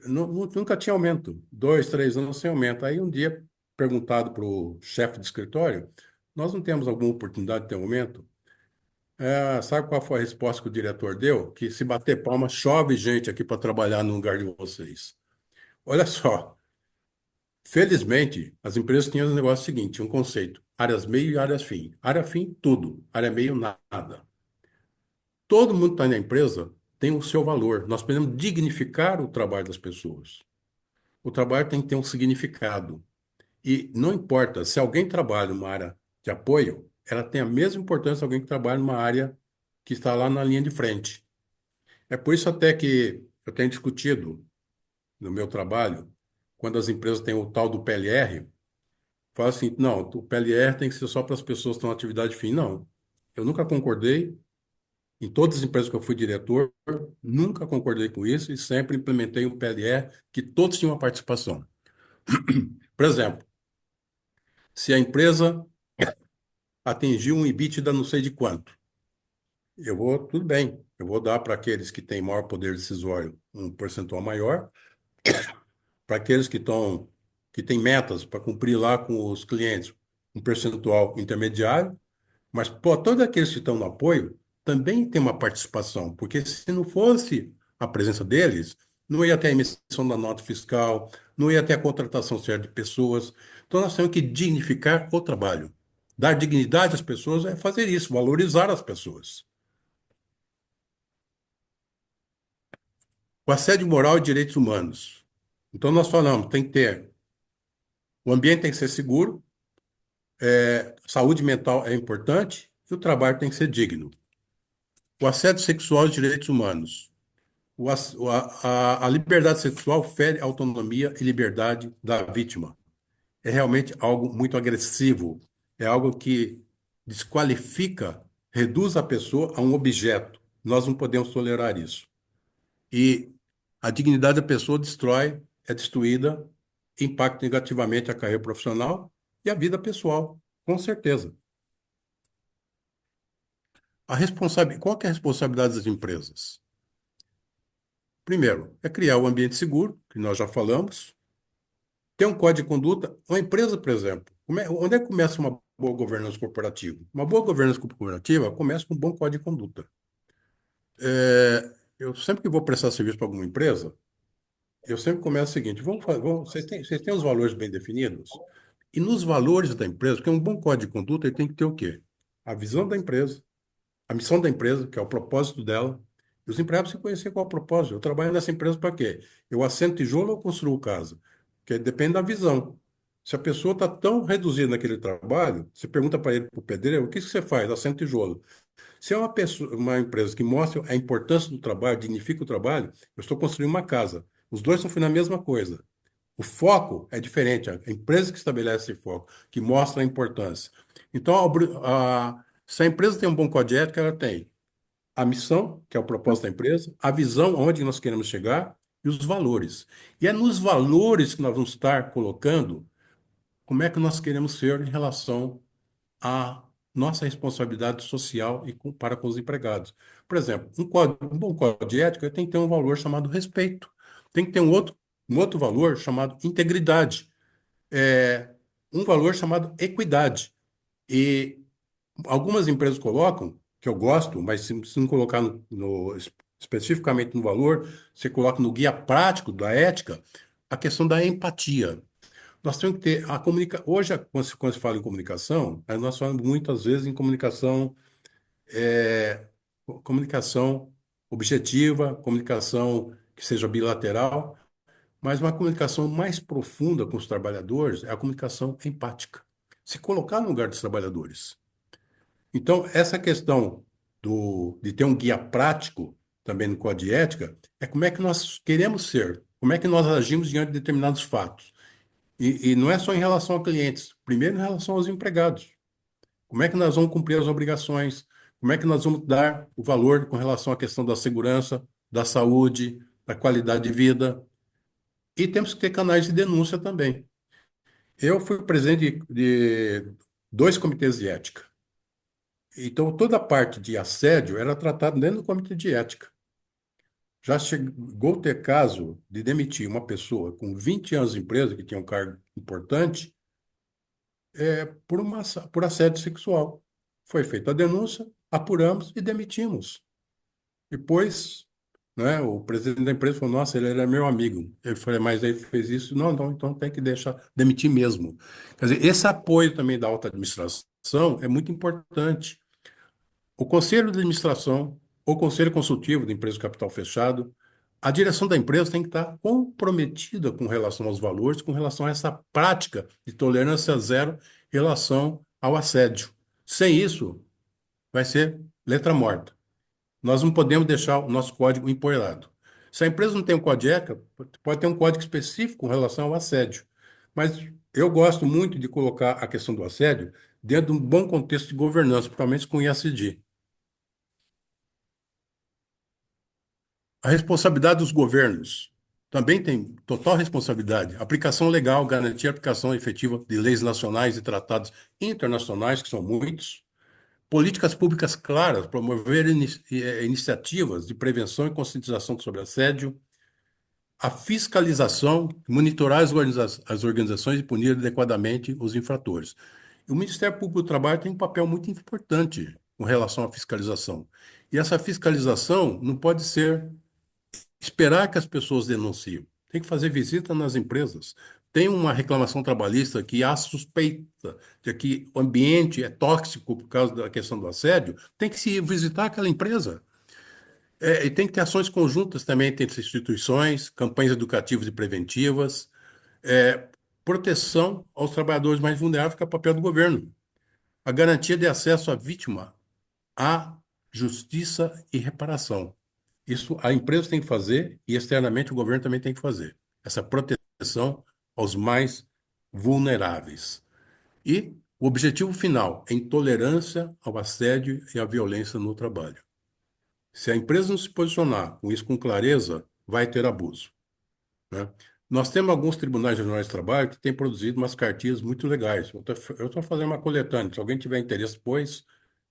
[SPEAKER 2] nunca tinha aumento. 2, 3 anos sem aumento. Aí um dia, perguntado para o chefe de escritório, nós não temos alguma oportunidade de ter aumento? Sabe qual foi a resposta que o diretor deu? Que se bater palma, chove gente aqui para trabalhar no lugar de vocês. Olha só, felizmente, as empresas tinham o negócio seguinte, um conceito, áreas meio e áreas fim. Área fim, tudo. Área meio, nada. Todo mundo que está na empresa tem o seu valor. Nós podemos dignificar o trabalho das pessoas. O trabalho tem que ter um significado. E não importa, se alguém trabalha numa área de apoio, ela tem a mesma importância que alguém que trabalha numa área que está lá na linha de frente. É por isso até que eu tenho discutido no meu trabalho, quando as empresas têm o tal do PLR, fala assim, não, o PLR tem que ser só para as pessoas que estão em atividade fim. Não, eu nunca concordei Em todas as empresas que eu fui diretor, nunca concordei com isso e sempre implementei um PLE que todos tinham uma participação. Por exemplo, se a empresa atingiu um EBITDA não sei de quanto, tudo bem, eu vou dar para aqueles que têm maior poder decisório um percentual maior, para aqueles que têm metas para cumprir lá com os clientes, um percentual intermediário, mas, pô, todos aqueles que estão no apoio também têm uma participação, porque se não fosse a presença deles, não ia ter a emissão da nota fiscal, não ia ter a contratação certa de pessoas. Então, nós temos que dignificar o trabalho. Dar dignidade às pessoas é fazer isso, valorizar as pessoas. O assédio moral e direitos humanos. Então, nós falamos, tem que ter, o ambiente tem que ser seguro, saúde mental é importante e o trabalho tem que ser digno. O assédio sexual e direitos humanos. A liberdade sexual fere a autonomia e liberdade da vítima. É realmente algo muito agressivo. É algo que desqualifica, reduz a pessoa a um objeto. Nós não podemos tolerar isso. E a dignidade da pessoa é destruída, impacta negativamente a carreira profissional e a vida pessoal, com certeza. Qual que é a responsabilidade das empresas? Primeiro, é criar um ambiente seguro, que nós já falamos, ter um código de conduta. Uma empresa, por exemplo, onde é que começa uma boa governança corporativa? Uma boa governança corporativa começa com um bom código de conduta. Eu sempre que vou prestar serviço para alguma empresa, eu sempre começo o seguinte: vocês têm os valores bem definidos? E nos valores da empresa, porque um bom código de conduta ele tem que ter o quê? A visão da empresa, a missão da empresa, que é o propósito dela. E os empregados se conhecer qual é o propósito. Eu trabalho nessa empresa para quê? Eu assento tijolo ou construo casa? Porque depende da visão. Se a pessoa está tão reduzida naquele trabalho, você pergunta para ele, para o pedreiro, o que você faz? Assento tijolo. Se é uma empresa que mostra a importância do trabalho, dignifica o trabalho, eu estou construindo uma casa. Os dois estão fazendo a mesma coisa. O foco é diferente. A empresa que estabelece esse foco, que mostra a importância. Então, se a empresa tem um bom código de ética, ela tem a missão, que é o propósito da empresa, a visão, onde nós queremos chegar, e os valores. E é nos valores que nós vamos estar colocando como é que nós queremos ser em relação à nossa responsabilidade social para com os empregados. Por exemplo, um bom código de ética tem que ter um valor chamado respeito. Tem que ter um outro valor chamado integridade. É, um valor chamado equidade. E algumas empresas colocam, que eu gosto, mas se não colocar especificamente no valor, você coloca no guia prático da ética a questão da empatia. Nós temos que ter hoje, quando se fala em comunicação, nós falamos muitas vezes em é, comunicação objetiva, comunicação que seja bilateral, mas uma comunicação mais profunda com os trabalhadores é a comunicação empática. Se colocar no lugar dos trabalhadores. Então, essa questão de ter um guia prático também no Código de Ética é como é que nós queremos ser, como é que nós agimos diante de determinados fatos. E não é só em relação a clientes, primeiro em relação aos empregados. Como é que nós vamos cumprir as obrigações? Como é que nós vamos dar o valor com relação à questão da segurança, da saúde, da qualidade de vida? E temos que ter canais de denúncia também. Eu fui presidente de dois comitês de ética. Então, toda a parte de assédio era tratada dentro do comitê de ética. Já chegou a ter caso de demitir uma pessoa com 20 anos de empresa, que tinha um cargo importante, por assédio sexual. Foi feita a denúncia, apuramos e demitimos. Depois, né, o presidente da empresa falou: Nossa, ele era meu amigo. Eu falei: Mas ele fez isso? Não, não, então tem que deixar demitir mesmo. Quer dizer, esse apoio também da alta administração é muito importante. O conselho de administração, o conselho consultivo da empresa de capital fechado, a direção da empresa tem que estar comprometida com relação aos valores, com relação a essa prática de tolerância zero em relação ao assédio. Sem isso, vai ser letra morta. Nós não podemos deixar o nosso código empoeirado. Se a empresa não tem um código de ética, pode ter um código específico com relação ao assédio. Mas eu gosto muito de colocar a questão do assédio dentro de um bom contexto de governança, principalmente com o ISD. A responsabilidade dos governos também tem total responsabilidade. Aplicação legal, garantir a aplicação efetiva de leis nacionais e tratados internacionais, que são muitos. Políticas públicas claras, promover iniciativas de prevenção e conscientização sobre assédio. A fiscalização, monitorar as organizações e punir adequadamente os infratores. E o Ministério Público do Trabalho tem um papel muito importante com relação à fiscalização. E essa fiscalização não pode ser esperar que as pessoas denunciem. Tem que fazer visita nas empresas. Tem uma reclamação trabalhista que há suspeita de que o ambiente é tóxico por causa da questão do assédio, tem que se visitar aquela empresa. E tem que ter ações conjuntas também entre as instituições, campanhas educativas e preventivas, é, proteção aos trabalhadores mais vulneráveis, que é o papel do governo. A garantia de acesso à vítima à justiça e reparação. Isso a empresa tem que fazer e externamente o governo também tem que fazer. Essa proteção aos mais vulneráveis. E o objetivo final é intolerância ao assédio e à violência no trabalho. Se a empresa não se posicionar com isso com clareza, vai ter abuso, né? Nós temos alguns tribunais regionais de trabalho que têm produzido umas cartilhas muito legais. Eu estou fazendo uma coletânea. Se alguém tiver interesse, depois,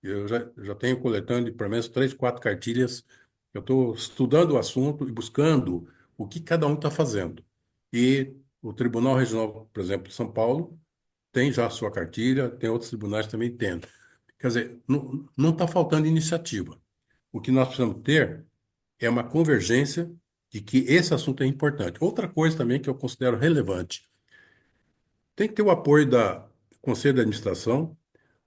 [SPEAKER 2] eu já tenho coletânea de pelo menos 3, 4 cartilhas. Eu estou estudando o assunto e buscando o que cada um está fazendo. E o Tribunal Regional, por exemplo, de São Paulo, tem já a sua cartilha, tem outros tribunais também tendo. Quer dizer, não está faltando iniciativa. O que nós precisamos ter é uma convergência de que esse assunto é importante. Outra coisa também que eu considero relevante, tem que ter o apoio da Conselho de Administração,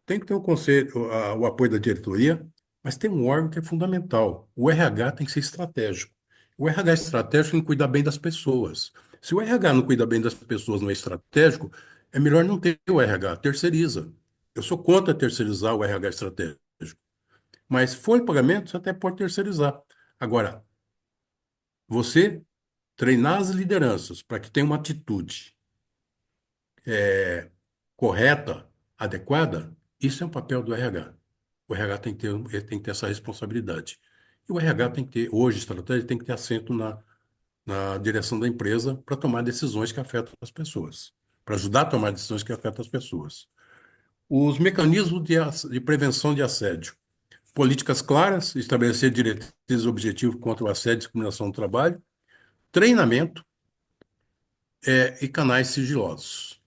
[SPEAKER 2] tem que ter o apoio da diretoria, mas tem um órgão que é fundamental. O RH tem que ser estratégico. O RH estratégico tem que cuidar bem das pessoas. Se o RH não cuida bem das pessoas, não é estratégico, é melhor não ter o RH, terceiriza. Eu sou contra terceirizar o RH estratégico. Mas folha de pagamento, você até pode terceirizar. Agora, você treinar as lideranças para que tenham uma atitude correta, adequada, isso é um papel do RH. O RH ele tem que ter essa responsabilidade. E o RH tem que ter, hoje, estratégia, tem que ter assento na direção da empresa para tomar decisões que afetam as pessoas, para ajudar a tomar decisões que afetam as pessoas. Os mecanismos de prevenção de assédio. Políticas claras, estabelecer diretrizes objetivos contra o assédio e discriminação no trabalho, treinamento, e canais sigilosos.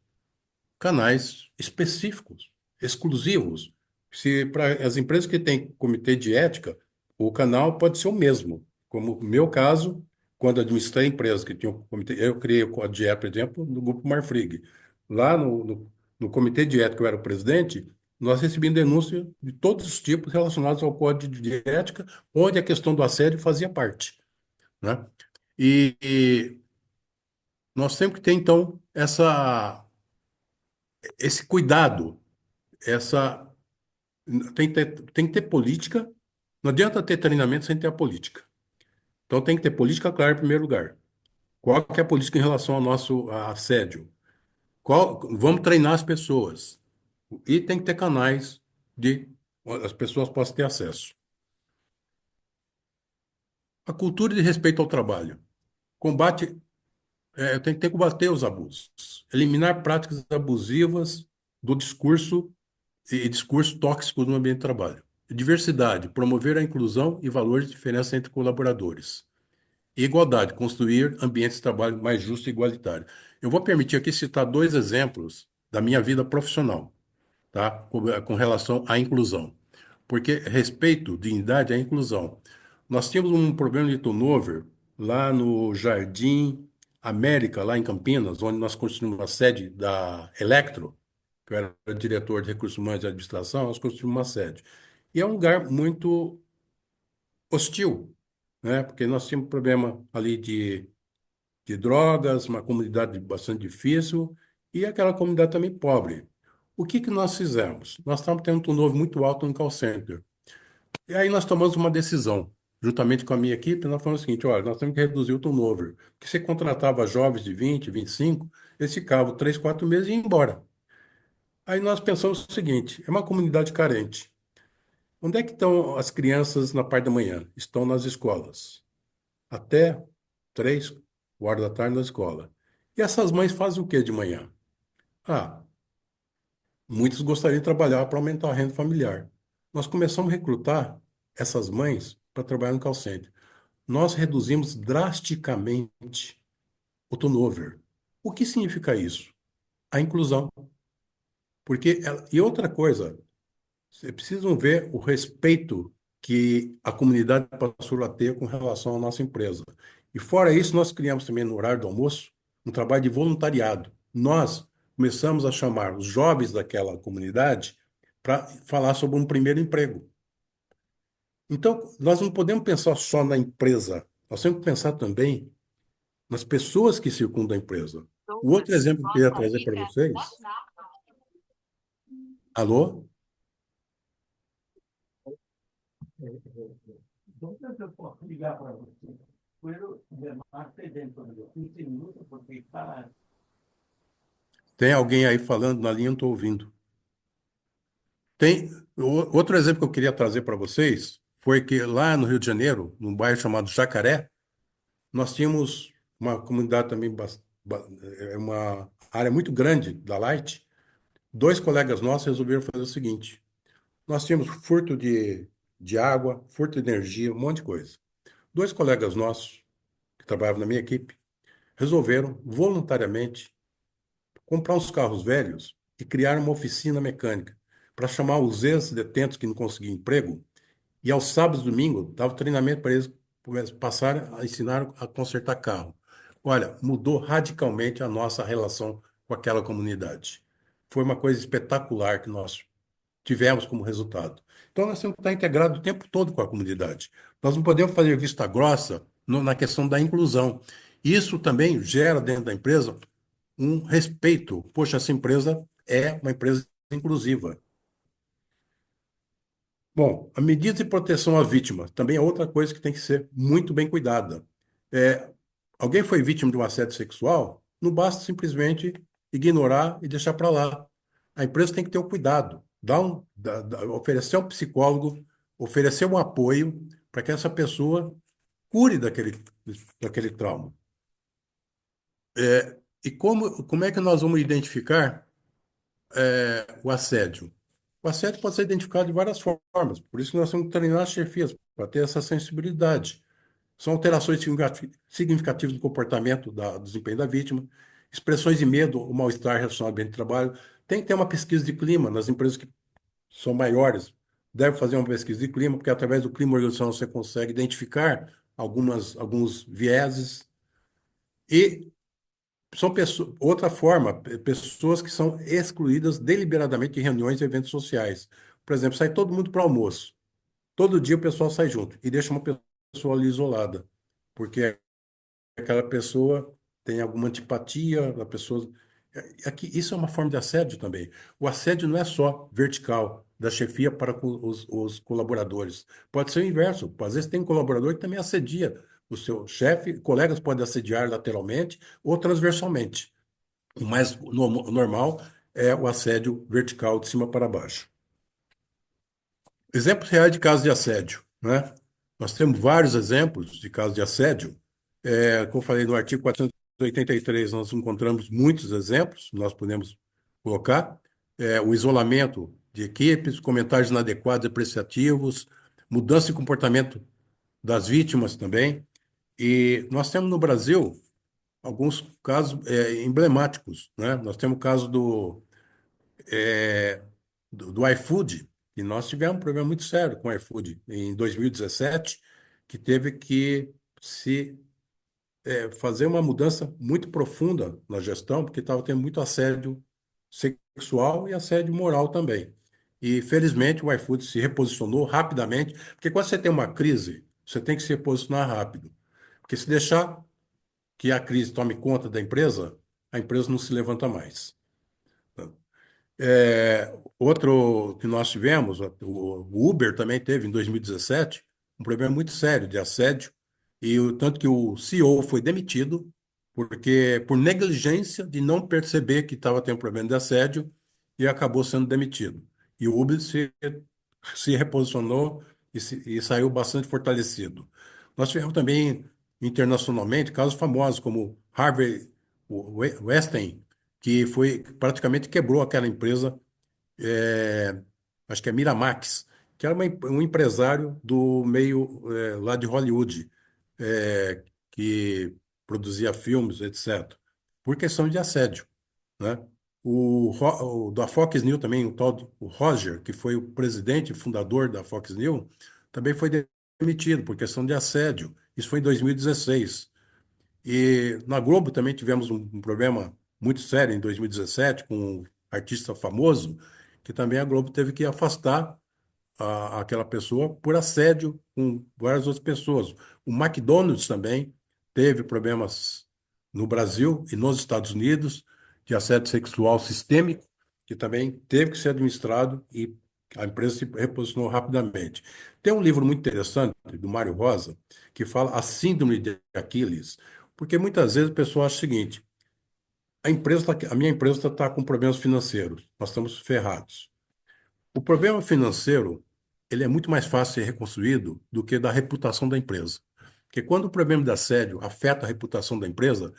[SPEAKER 2] Canais específicos, exclusivos. Se para as empresas que têm comitê de ética, o canal pode ser o mesmo. Como no meu caso, quando administrei empresas que tinham comitê, eu criei o código de ética, por exemplo, no grupo Marfrig. Lá no comitê de ética, eu era o presidente, nós recebíamos denúncia de todos os tipos relacionados ao código de ética, onde a questão do assédio fazia parte, né? E nós temos que ter, então, esse cuidado, essa tem que ter política. Não adianta ter treinamento sem ter a política. Então tem que ter política clara em primeiro lugar. Qual que é a política em relação ao nosso assédio? Vamos treinar as pessoas. E tem que ter canais de as pessoas possam ter acesso. A cultura de respeito ao trabalho. Combate, tem que ter que combater os abusos. Eliminar práticas abusivas do discurso e discurso tóxico no ambiente de trabalho. Diversidade, promover a inclusão e valores de diferença entre colaboradores. E igualdade, construir ambientes de trabalho mais justos e igualitários. Eu vou permitir aqui citar 2 exemplos da minha vida profissional, tá? Com relação à inclusão. Porque respeito, dignidade é inclusão. Nós tínhamos um problema de turnover lá no Jardim América, lá em Campinas, onde nós construímos uma sede da Electro, que eu era diretor de recursos humanos e administração, nós construímos uma sede. E é um lugar muito hostil, né? Porque nós tínhamos problema ali de drogas, uma comunidade bastante difícil e aquela comunidade também pobre. O que que nós fizemos? Nós estávamos tendo um turnover muito alto no call center. E aí nós tomamos uma decisão, juntamente com a minha equipe, nós falamos o seguinte, olha, nós temos que reduzir o turnover. Porque você contratava jovens de 20, 25, eles ficavam 3, 4 meses e iam embora. Aí nós pensamos o seguinte, é uma comunidade carente. Onde é que estão as crianças na parte da manhã? Estão nas escolas. até 3 horas da tarde na escola. E essas mães fazem o que de manhã? Ah, muitos gostariam de trabalhar para aumentar a renda familiar. Nós começamos a recrutar essas mães para trabalhar no call center. Nós reduzimos drasticamente o turnover. O que significa isso? A inclusão. E outra coisa, vocês precisam ver o respeito que a comunidade passou a ter com relação à nossa empresa. E fora isso, nós criamos também no horário do almoço um trabalho de voluntariado. Nós começamos a chamar os jovens daquela comunidade para falar sobre um primeiro emprego. Então, nós não podemos pensar só na empresa, nós temos que pensar também nas pessoas que circundam a empresa. O outro exemplo que eu queria trazer para vocês. Alô?
[SPEAKER 1] Então, eu posso ligar para você. Puedo llamarte dentro de 15 minutos porque está.
[SPEAKER 2] Tem alguém aí falando na linha, não estou ouvindo. Outro exemplo que eu queria trazer para vocês foi que lá no Rio de Janeiro, num bairro chamado Jacaré, nós tínhamos uma comunidade também, uma área muito grande da Light. Dois colegas nossos resolveram fazer o seguinte: nós tínhamos furto de água, furto de energia, um monte de coisa. Dois colegas nossos, que trabalhavam na minha equipe, resolveram voluntariamente comprar uns carros velhos e criar uma oficina mecânica para chamar os ex-detentos que não conseguiam emprego. E aos sábados e domingos, dava treinamento para eles passarem a ensinar a consertar carro. Olha, mudou radicalmente a nossa relação com aquela comunidade. Foi uma coisa espetacular que nós tivemos como resultado. Então, nós temos que estar integrados o tempo todo com a comunidade. Nós não podemos fazer vista grossa na questão da inclusão. Isso também gera dentro da empresa um respeito. Poxa, essa empresa é uma empresa inclusiva. Bom, a medida de proteção à vítima também é outra coisa que tem que ser muito bem cuidada. É, alguém foi vítima de um assédio sexual, não basta simplesmente ignorar e deixar para lá. A empresa tem que ter o cuidado, oferecer um psicólogo, oferecer um apoio para que essa pessoa cure daquele trauma. E como é que nós vamos identificar o assédio? O assédio pode ser identificado de várias formas, por isso que nós temos que treinar as chefias para ter essa sensibilidade. São alterações significativas do comportamento, do desempenho da vítima, expressões de medo ou mal-estar relacionado ao ambiente de trabalho. Tem que ter uma pesquisa de clima nas empresas que são maiores. Deve fazer uma pesquisa de clima, porque através do clima organizacional você consegue identificar alguns vieses. E são pessoas, outra forma, pessoas que são excluídas deliberadamente de reuniões e eventos sociais. Por exemplo, sai todo mundo para o almoço. Todo dia o pessoal sai junto e deixa uma pessoa ali isolada, porque aquela pessoa tem alguma antipatia, a pessoa. Aqui, isso é uma forma de assédio também. O assédio não é só vertical, da chefia para com os colaboradores. Pode ser o inverso. Às vezes tem um colaborador que também assedia o seu chefe, colegas podem assediar lateralmente ou transversalmente. O mais normal é o assédio vertical, de cima para baixo. Exemplos reais de casos de assédio, né? Nós temos vários exemplos de casos de assédio. Como eu falei no artigo 483, nós encontramos muitos exemplos, nós podemos colocar. O isolamento de equipes, comentários inadequados e depreciativos, mudança de comportamento das vítimas também. E nós temos no Brasil alguns casos emblemáticos, né? Nós temos o caso do iFood, e nós tivemos um problema muito sério com o iFood em 2017, que teve que se fazer uma mudança muito profunda na gestão, porque estava tendo muito assédio sexual e assédio moral também. E, felizmente, o iFood se reposicionou rapidamente, porque quando você tem uma crise, você tem que se reposicionar rápido. Porque se deixar que a crise tome conta da empresa, a empresa não se levanta mais. Outro que nós tivemos, o Uber também teve em 2017 um problema muito sério de assédio, e tanto que o CEO foi demitido porque por negligência de não perceber que estava tendo problema de assédio e acabou sendo demitido. E o Uber se reposicionou e saiu bastante fortalecido. Nós tivemos também internacionalmente casos famosos como Harvey Weinstein, que foi praticamente quebrou aquela empresa, é, acho que é Miramax, que era um empresário do meio lá de Hollywood, que produzia filmes, etc., por questão de assédio, né? O da Fox News também, o Roger, que foi o presidente e fundador da Fox News, também foi demitido por questão de assédio. Isso foi em 2016. E na Globo também tivemos um problema muito sério em 2017 com um artista famoso, que também a Globo teve que afastar aquela pessoa por assédio com várias outras pessoas. O McDonald's também teve problemas no Brasil e nos Estados Unidos de assédio sexual sistêmico, que também teve que ser administrado e a empresa se reposicionou rapidamente. Tem um livro muito interessante do Mário Rosa que fala a síndrome de Aquiles, porque muitas vezes o pessoal acha o seguinte: a minha empresa está com problemas financeiros, nós estamos ferrados. O problema financeiro, ele é muito mais fácil de ser reconstruído do que da reputação da empresa. Porque quando o problema de assédio afeta a reputação da empresa,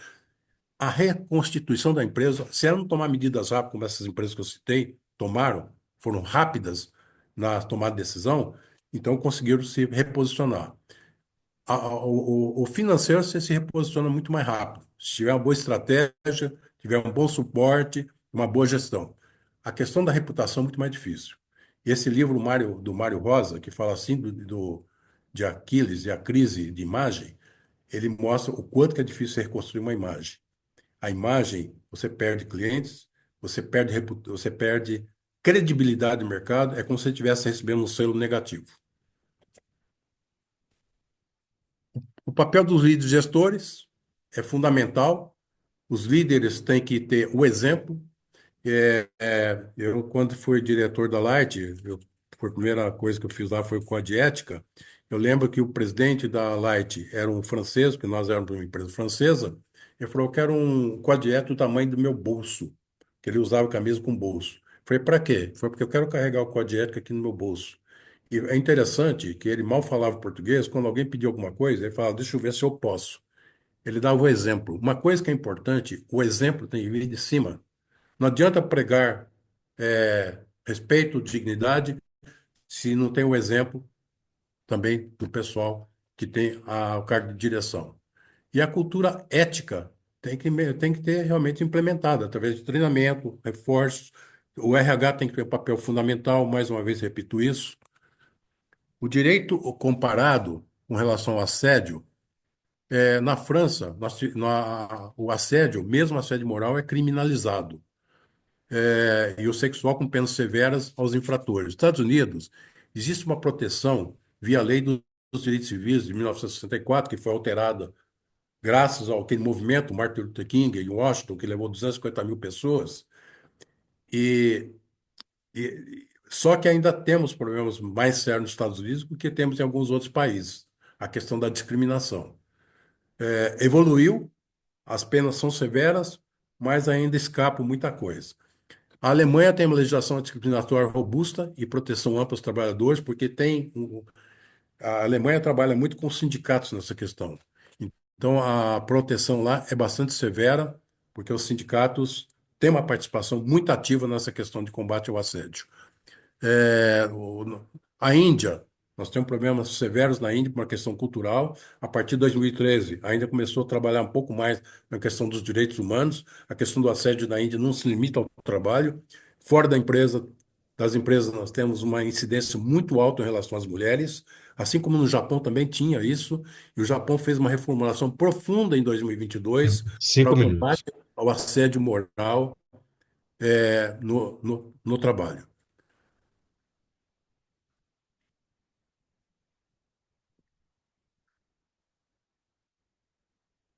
[SPEAKER 2] a reconstituição da empresa, se ela não tomar medidas rápidas, como essas empresas que eu citei tomaram, foram rápidas na tomada de decisão, então conseguiram se reposicionar. O financeiro você se reposiciona muito mais rápido. Se tiver uma boa estratégia, tiver um bom suporte, uma boa gestão. A questão da reputação é muito mais difícil. E esse livro do Mário Rosa, que fala assim de Aquiles e a crise de imagem, ele mostra o quanto que é difícil você reconstruir uma imagem. A imagem, você perde clientes, você perde credibilidade no mercado, é como se você estivesse recebendo um selo negativo. O papel dos líderes gestores é fundamental. Os líderes têm que ter o exemplo. Eu, quando fui diretor da Light, foi a primeira coisa que eu fiz lá foi o Código de Ética. Eu lembro que o presidente da Light era um francês, porque nós éramos uma empresa francesa. Ele falou que era um código de ética do tamanho do meu bolso, que ele usava camisa com bolso. Falei, para quê? Foi porque eu quero carregar o código de ética aqui no meu bolso. E é interessante que ele mal falava português, quando alguém pedia alguma coisa, ele falava, deixa eu ver se eu posso. Ele dava o exemplo. Uma coisa que é importante, o exemplo tem que vir de cima. Não adianta pregar respeito, dignidade, se não tem o exemplo também do pessoal que tem o cargo de direção. E a cultura ética tem que ter realmente implementada, através de treinamento, reforços. O RH tem que ter um papel fundamental, mais uma vez repito isso. O direito comparado com relação ao assédio, na França, o assédio, mesmo assédio moral, é criminalizado. E o sexual com penas severas aos infratores. Nos Estados Unidos, existe uma proteção via Lei dos Direitos Civis de 1964, que foi alterada graças ao aquele movimento Martin Luther King em Washington, que levou 250 mil pessoas. E, só que ainda temos problemas mais sérios nos Estados Unidos do que temos em alguns outros países. A questão da discriminação. Evoluiu, as penas são severas, mas ainda escapa muita coisa. A Alemanha tem uma legislação discriminatória robusta e proteção ampla aos trabalhadores, porque a Alemanha trabalha muito com sindicatos nessa questão. Então, a proteção lá é bastante severa, porque os sindicatos têm uma participação muito ativa nessa questão de combate ao assédio. A Índia, nós temos problemas severos na Índia por uma questão cultural. A partir de 2013, a Índia começou a trabalhar um pouco mais na questão dos direitos humanos. A questão do assédio na Índia não se limita ao trabalho. Fora das empresas, nós temos uma incidência muito alta em relação às mulheres, assim como no Japão também tinha isso. E o Japão fez uma reformulação profunda em 2022 para
[SPEAKER 3] Cinco
[SPEAKER 2] o combate
[SPEAKER 3] minutos.
[SPEAKER 2] ao assédio moral, no trabalho.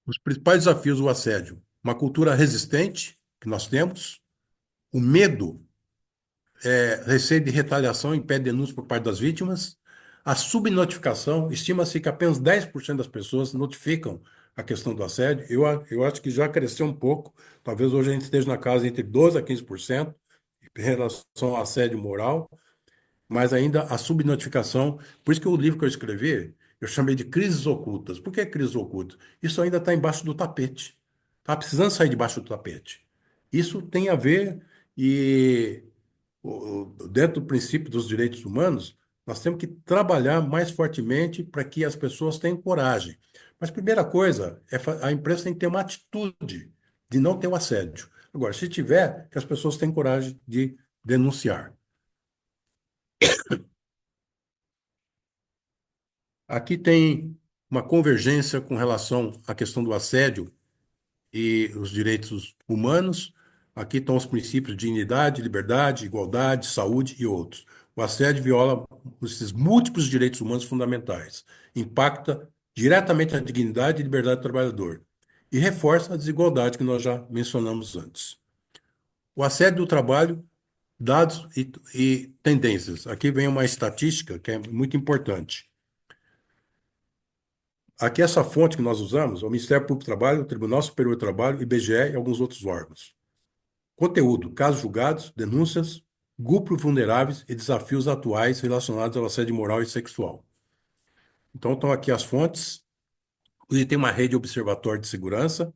[SPEAKER 2] Os principais desafios do assédio: uma cultura resistente, que nós temos, o medo, receio de retaliação impede denúncia por parte das vítimas, a subnotificação, estima-se que apenas 10% das pessoas notificam a questão do assédio. Eu acho que já cresceu um pouco, talvez hoje a gente esteja na casa entre 12% a 15% em relação ao assédio moral, mas ainda a subnotificação. Por isso que o livro que eu escrevi, Eu chamei de crises ocultas. Por que crises ocultas? Isso ainda está embaixo do tapete. Está precisando sair debaixo do tapete. Isso tem a ver e dentro do princípio dos direitos humanos, nós temos que trabalhar mais fortemente para que as pessoas tenham coragem. Mas primeira coisa, a empresa tem que ter uma atitude de não ter o assédio. Agora, se tiver, que as pessoas tenham coragem de denunciar. Aqui tem uma convergência com relação à questão do assédio e os direitos humanos. Aqui estão os princípios de dignidade, liberdade, igualdade, saúde e outros. O assédio viola esses múltiplos direitos humanos fundamentais, impacta diretamente a dignidade e liberdade do trabalhador e reforça a desigualdade que nós já mencionamos antes. O assédio do trabalho, dados e tendências. Aqui vem uma estatística que é muito importante. Aqui essa fonte que nós usamos é o Ministério Público do Trabalho, o Tribunal Superior do Trabalho, IBGE e alguns outros órgãos. Conteúdo: casos julgados, denúncias, grupos vulneráveis e desafios atuais relacionados ao assédio moral e sexual. Então, estão aqui as fontes. E tem uma rede observatório de segurança.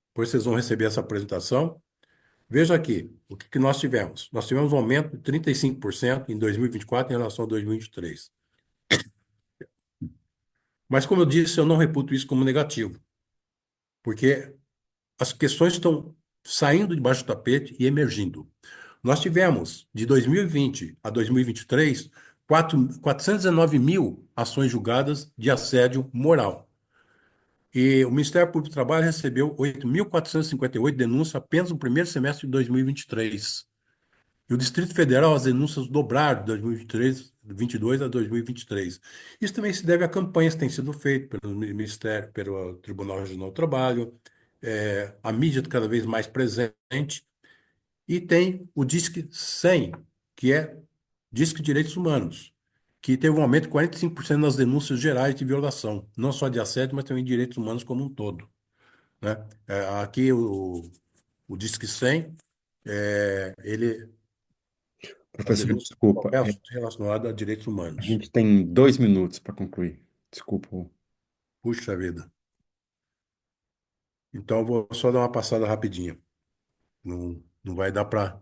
[SPEAKER 2] Depois vocês vão receber essa apresentação. Veja aqui o que nós tivemos. Nós tivemos um aumento de 35% em 2024 em relação a 2023. Mas, como eu disse, eu não reputo isso como negativo, porque as questões estão saindo debaixo do tapete e emergindo. Nós tivemos, de 2020 a 2023, 419 mil ações julgadas de assédio moral. E o Ministério Público do Trabalho recebeu 8.458 denúncias apenas no primeiro semestre de 2023. E o Distrito Federal, as denúncias dobraram de 2023, 22 a 2023. Isso também se deve a campanhas que têm sido feitas pelo Ministério, pelo Tribunal Regional do Trabalho, a mídia cada vez mais presente. E tem o Disque 100, que é Disque Direitos Humanos, que teve um aumento de 45% nas denúncias gerais de violação, não só de assédio, mas também de direitos humanos como um todo, né? Aqui o Disque 100, ele, as
[SPEAKER 3] Professor,
[SPEAKER 2] denúncias são
[SPEAKER 3] desculpa,
[SPEAKER 2] relacionadas a direitos
[SPEAKER 3] a
[SPEAKER 2] humanos.
[SPEAKER 3] gente tem 2 minutos para concluir. Desculpa.
[SPEAKER 2] Puxa vida. Então, eu vou só dar uma passada rapidinha. Não vai dar para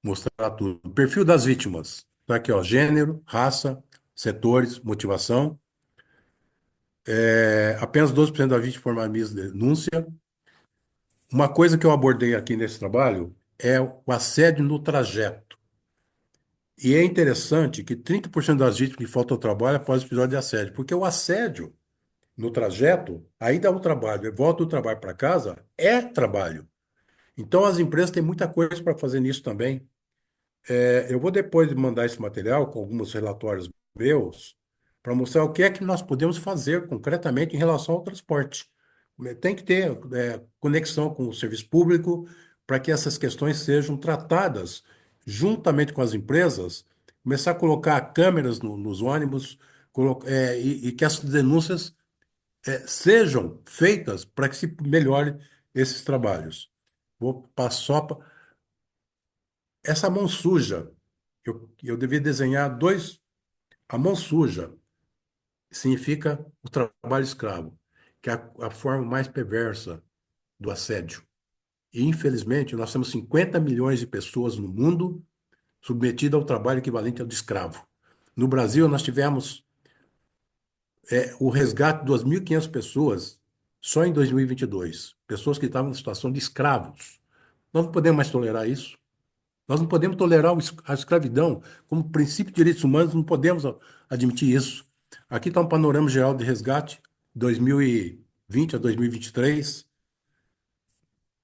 [SPEAKER 2] mostrar tudo. Perfil das vítimas. Tá aqui, ó, gênero, raça, setores, motivação. Apenas 12% da vítima formaliza denúncia. Uma coisa que eu abordei aqui nesse trabalho é o assédio no trajeto. E é interessante que 30% das vítimas que faltam ao trabalho após o episódio de assédio, porque o assédio no trajeto ainda é um trabalho. Volta do trabalho para casa é trabalho. Então as empresas têm muita coisa para fazer nisso também. Eu vou depois mandar esse material com alguns relatórios meus para mostrar o que é que nós podemos fazer concretamente em relação ao transporte. Tem que ter conexão com o serviço público para que essas questões sejam tratadas juntamente com as empresas, começar a colocar câmeras nos ônibus, e que essas denúncias sejam feitas para que se melhore esses trabalhos. Vou passar essa mão suja. Eu devia desenhar dois. A mão suja significa o trabalho escravo, que é a forma mais perversa do assédio. E, infelizmente, nós temos 50 milhões de pessoas no mundo submetidas ao trabalho equivalente ao de escravo. No Brasil, nós tivemos o resgate de 2.500 pessoas só em 2022, pessoas que estavam em situação de escravos. Nós não podemos mais tolerar isso. Nós não podemos tolerar a escravidão como princípio de direitos humanos, não podemos admitir isso. Aqui está um panorama geral de resgate, 2020 a 2023.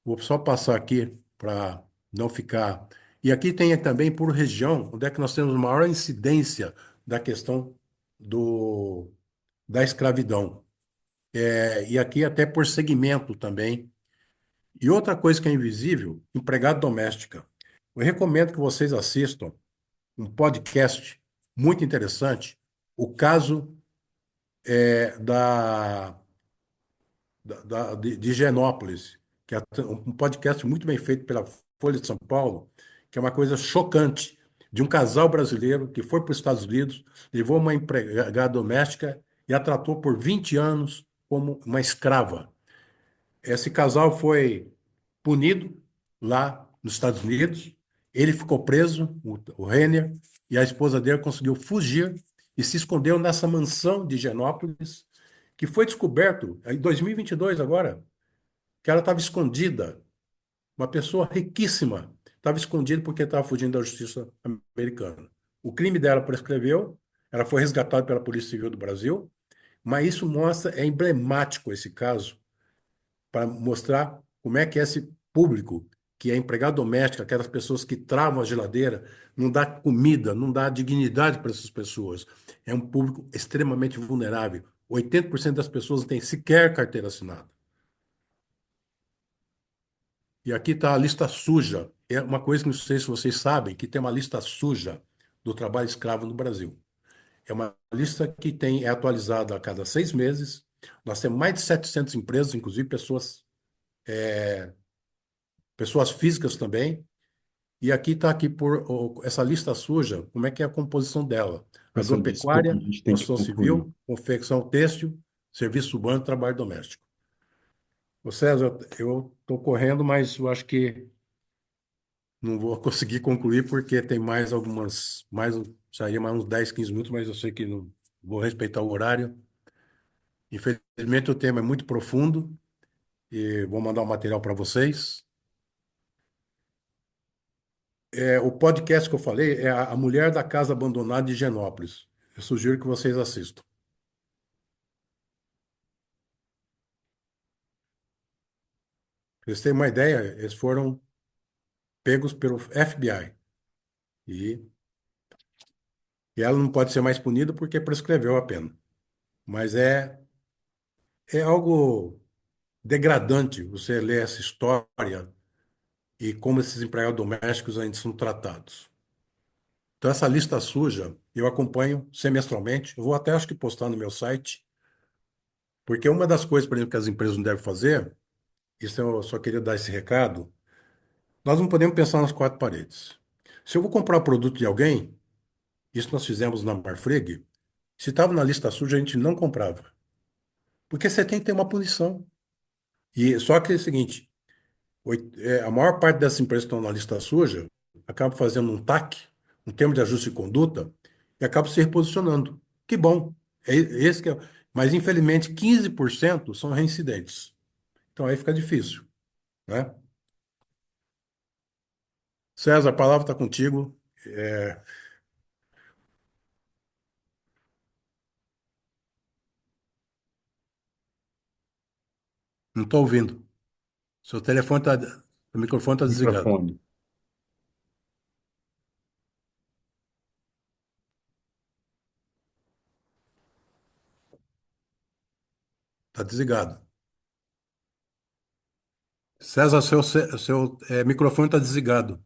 [SPEAKER 2] Vou só passar aqui para não ficar. E aqui tem também por região, onde é que nós temos maior incidência da questão da escravidão. E aqui até por segmento também. E outra coisa que é invisível, empregada doméstica. Eu recomendo que vocês assistam um podcast muito interessante, o caso de Genópolis, que é um podcast muito bem feito pela Folha de São Paulo, que é uma coisa chocante, de um casal brasileiro que foi para os Estados Unidos, levou uma empregada doméstica e a tratou por 20 anos como uma escrava. Esse casal foi punido lá nos Estados Unidos. Ele ficou preso, o Renner, e a esposa dele conseguiu fugir e se escondeu nessa mansão de Higienópolis, que foi descoberto em 2022 agora, que ela estava escondida. Uma pessoa riquíssima estava escondida porque estava fugindo da justiça americana. O crime dela prescreveu, ela foi resgatada pela Polícia Civil do Brasil, mas isso mostra, é emblemático esse caso, para mostrar como é que esse público, que é empregado doméstico, aquelas pessoas que travam a geladeira, não dá comida, não dá dignidade para essas pessoas. É um público extremamente vulnerável. 80% das pessoas não têm sequer carteira assinada. E aqui está a lista suja. É uma coisa que não sei se vocês sabem, que tem uma lista suja do trabalho escravo no Brasil. É uma lista que é atualizada a cada 6 meses. Nós temos mais de 700 empresas, inclusive pessoas físicas também. E aqui está aqui essa lista suja, como é que é a composição dela?
[SPEAKER 3] Marcelo, desculpa, a
[SPEAKER 2] Agropecuária,
[SPEAKER 3] gente tem que
[SPEAKER 2] construção
[SPEAKER 3] concluir.
[SPEAKER 2] civil, confecção têxtil, serviço urbano, trabalho doméstico. Ô César, eu estou correndo, mas eu acho que não vou conseguir concluir porque tem mais algumas, sairia mais uns 10, 15 minutos, mas eu sei que não vou respeitar o horário. Infelizmente o tema é muito profundo e vou mandar o material para vocês. O podcast que eu falei é a Mulher da Casa Abandonada de Higienópolis. Eu sugiro que vocês assistam. Pra vocês terem uma ideia, eles foram pegos pelo FBI e, e ela não pode ser mais punida porque prescreveu a pena. Mas é algo degradante você ler essa história e como esses empregados domésticos ainda são tratados. Então, essa lista suja eu acompanho semestralmente. Eu vou até, acho que, postar no meu site, porque uma das coisas, por exemplo, que as empresas não devem fazer, isso eu só queria dar esse recado, nós não podemos pensar nas quatro paredes. Se eu vou comprar o produto de alguém, isso nós fizemos na Marfrig, se estava na lista suja, a gente não comprava. Porque você tem que ter uma punição. E só que é o seguinte, a maior parte dessas empresas que estão na lista suja acaba fazendo um TAC, um termo de ajuste de conduta, e acaba se reposicionando. Que bom. Esse que é, mas, infelizmente, 15% são reincidentes. Então aí fica difícil, né? César, a palavra está contigo. É, não estou ouvindo. Seu telefone está. O microfone está desligado.
[SPEAKER 3] Microfone.
[SPEAKER 2] Está desligado. César, seu microfone está desligado.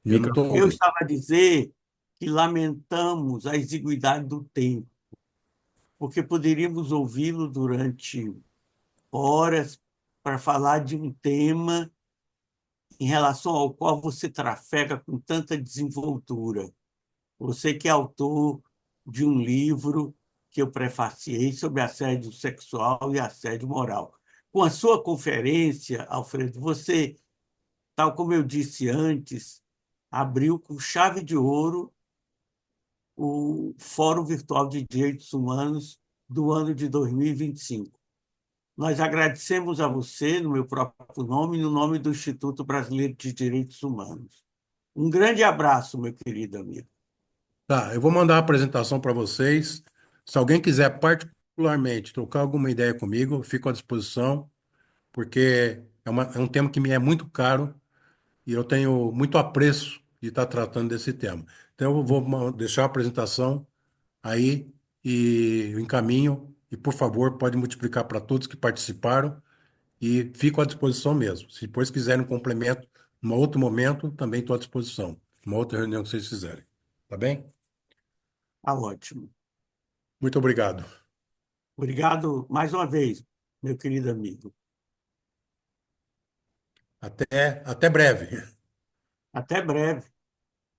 [SPEAKER 2] E eu não estou
[SPEAKER 1] Eu
[SPEAKER 3] Microfone.
[SPEAKER 2] ouvindo.
[SPEAKER 1] estava a dizer que lamentamos a exiguidade do tempo, porque poderíamos ouvi-lo durante horas para falar de um tema em relação ao qual você trafega com tanta desenvoltura. Você que é autor de um livro que eu prefaciei sobre assédio sexual e assédio moral. Com a sua conferência, Alfredo, você, tal como eu disse antes, abriu com chave de ouro o Fórum Virtual de Direitos Humanos do ano de 2025. Nós agradecemos a você, no meu próprio nome e no nome do Instituto Brasileiro de Direitos Humanos. Um grande abraço, meu querido amigo.
[SPEAKER 2] Tá, eu vou mandar a apresentação para vocês. Se alguém quiser particularmente trocar alguma ideia comigo, eu fico à disposição, porque é um tema que me é muito caro e eu tenho muito apreço de estar tratando desse tema. Então, eu vou deixar a apresentação aí e eu encaminho. E, por favor, pode multiplicar para todos que participaram e fico à disposição mesmo. Se depois quiserem um complemento, num outro momento, também estou à disposição. Uma outra reunião que vocês fizerem. Tá bem?
[SPEAKER 1] Tá ótimo.
[SPEAKER 2] Muito obrigado.
[SPEAKER 1] Obrigado mais uma vez, meu querido amigo.
[SPEAKER 2] Até breve.
[SPEAKER 1] Até breve.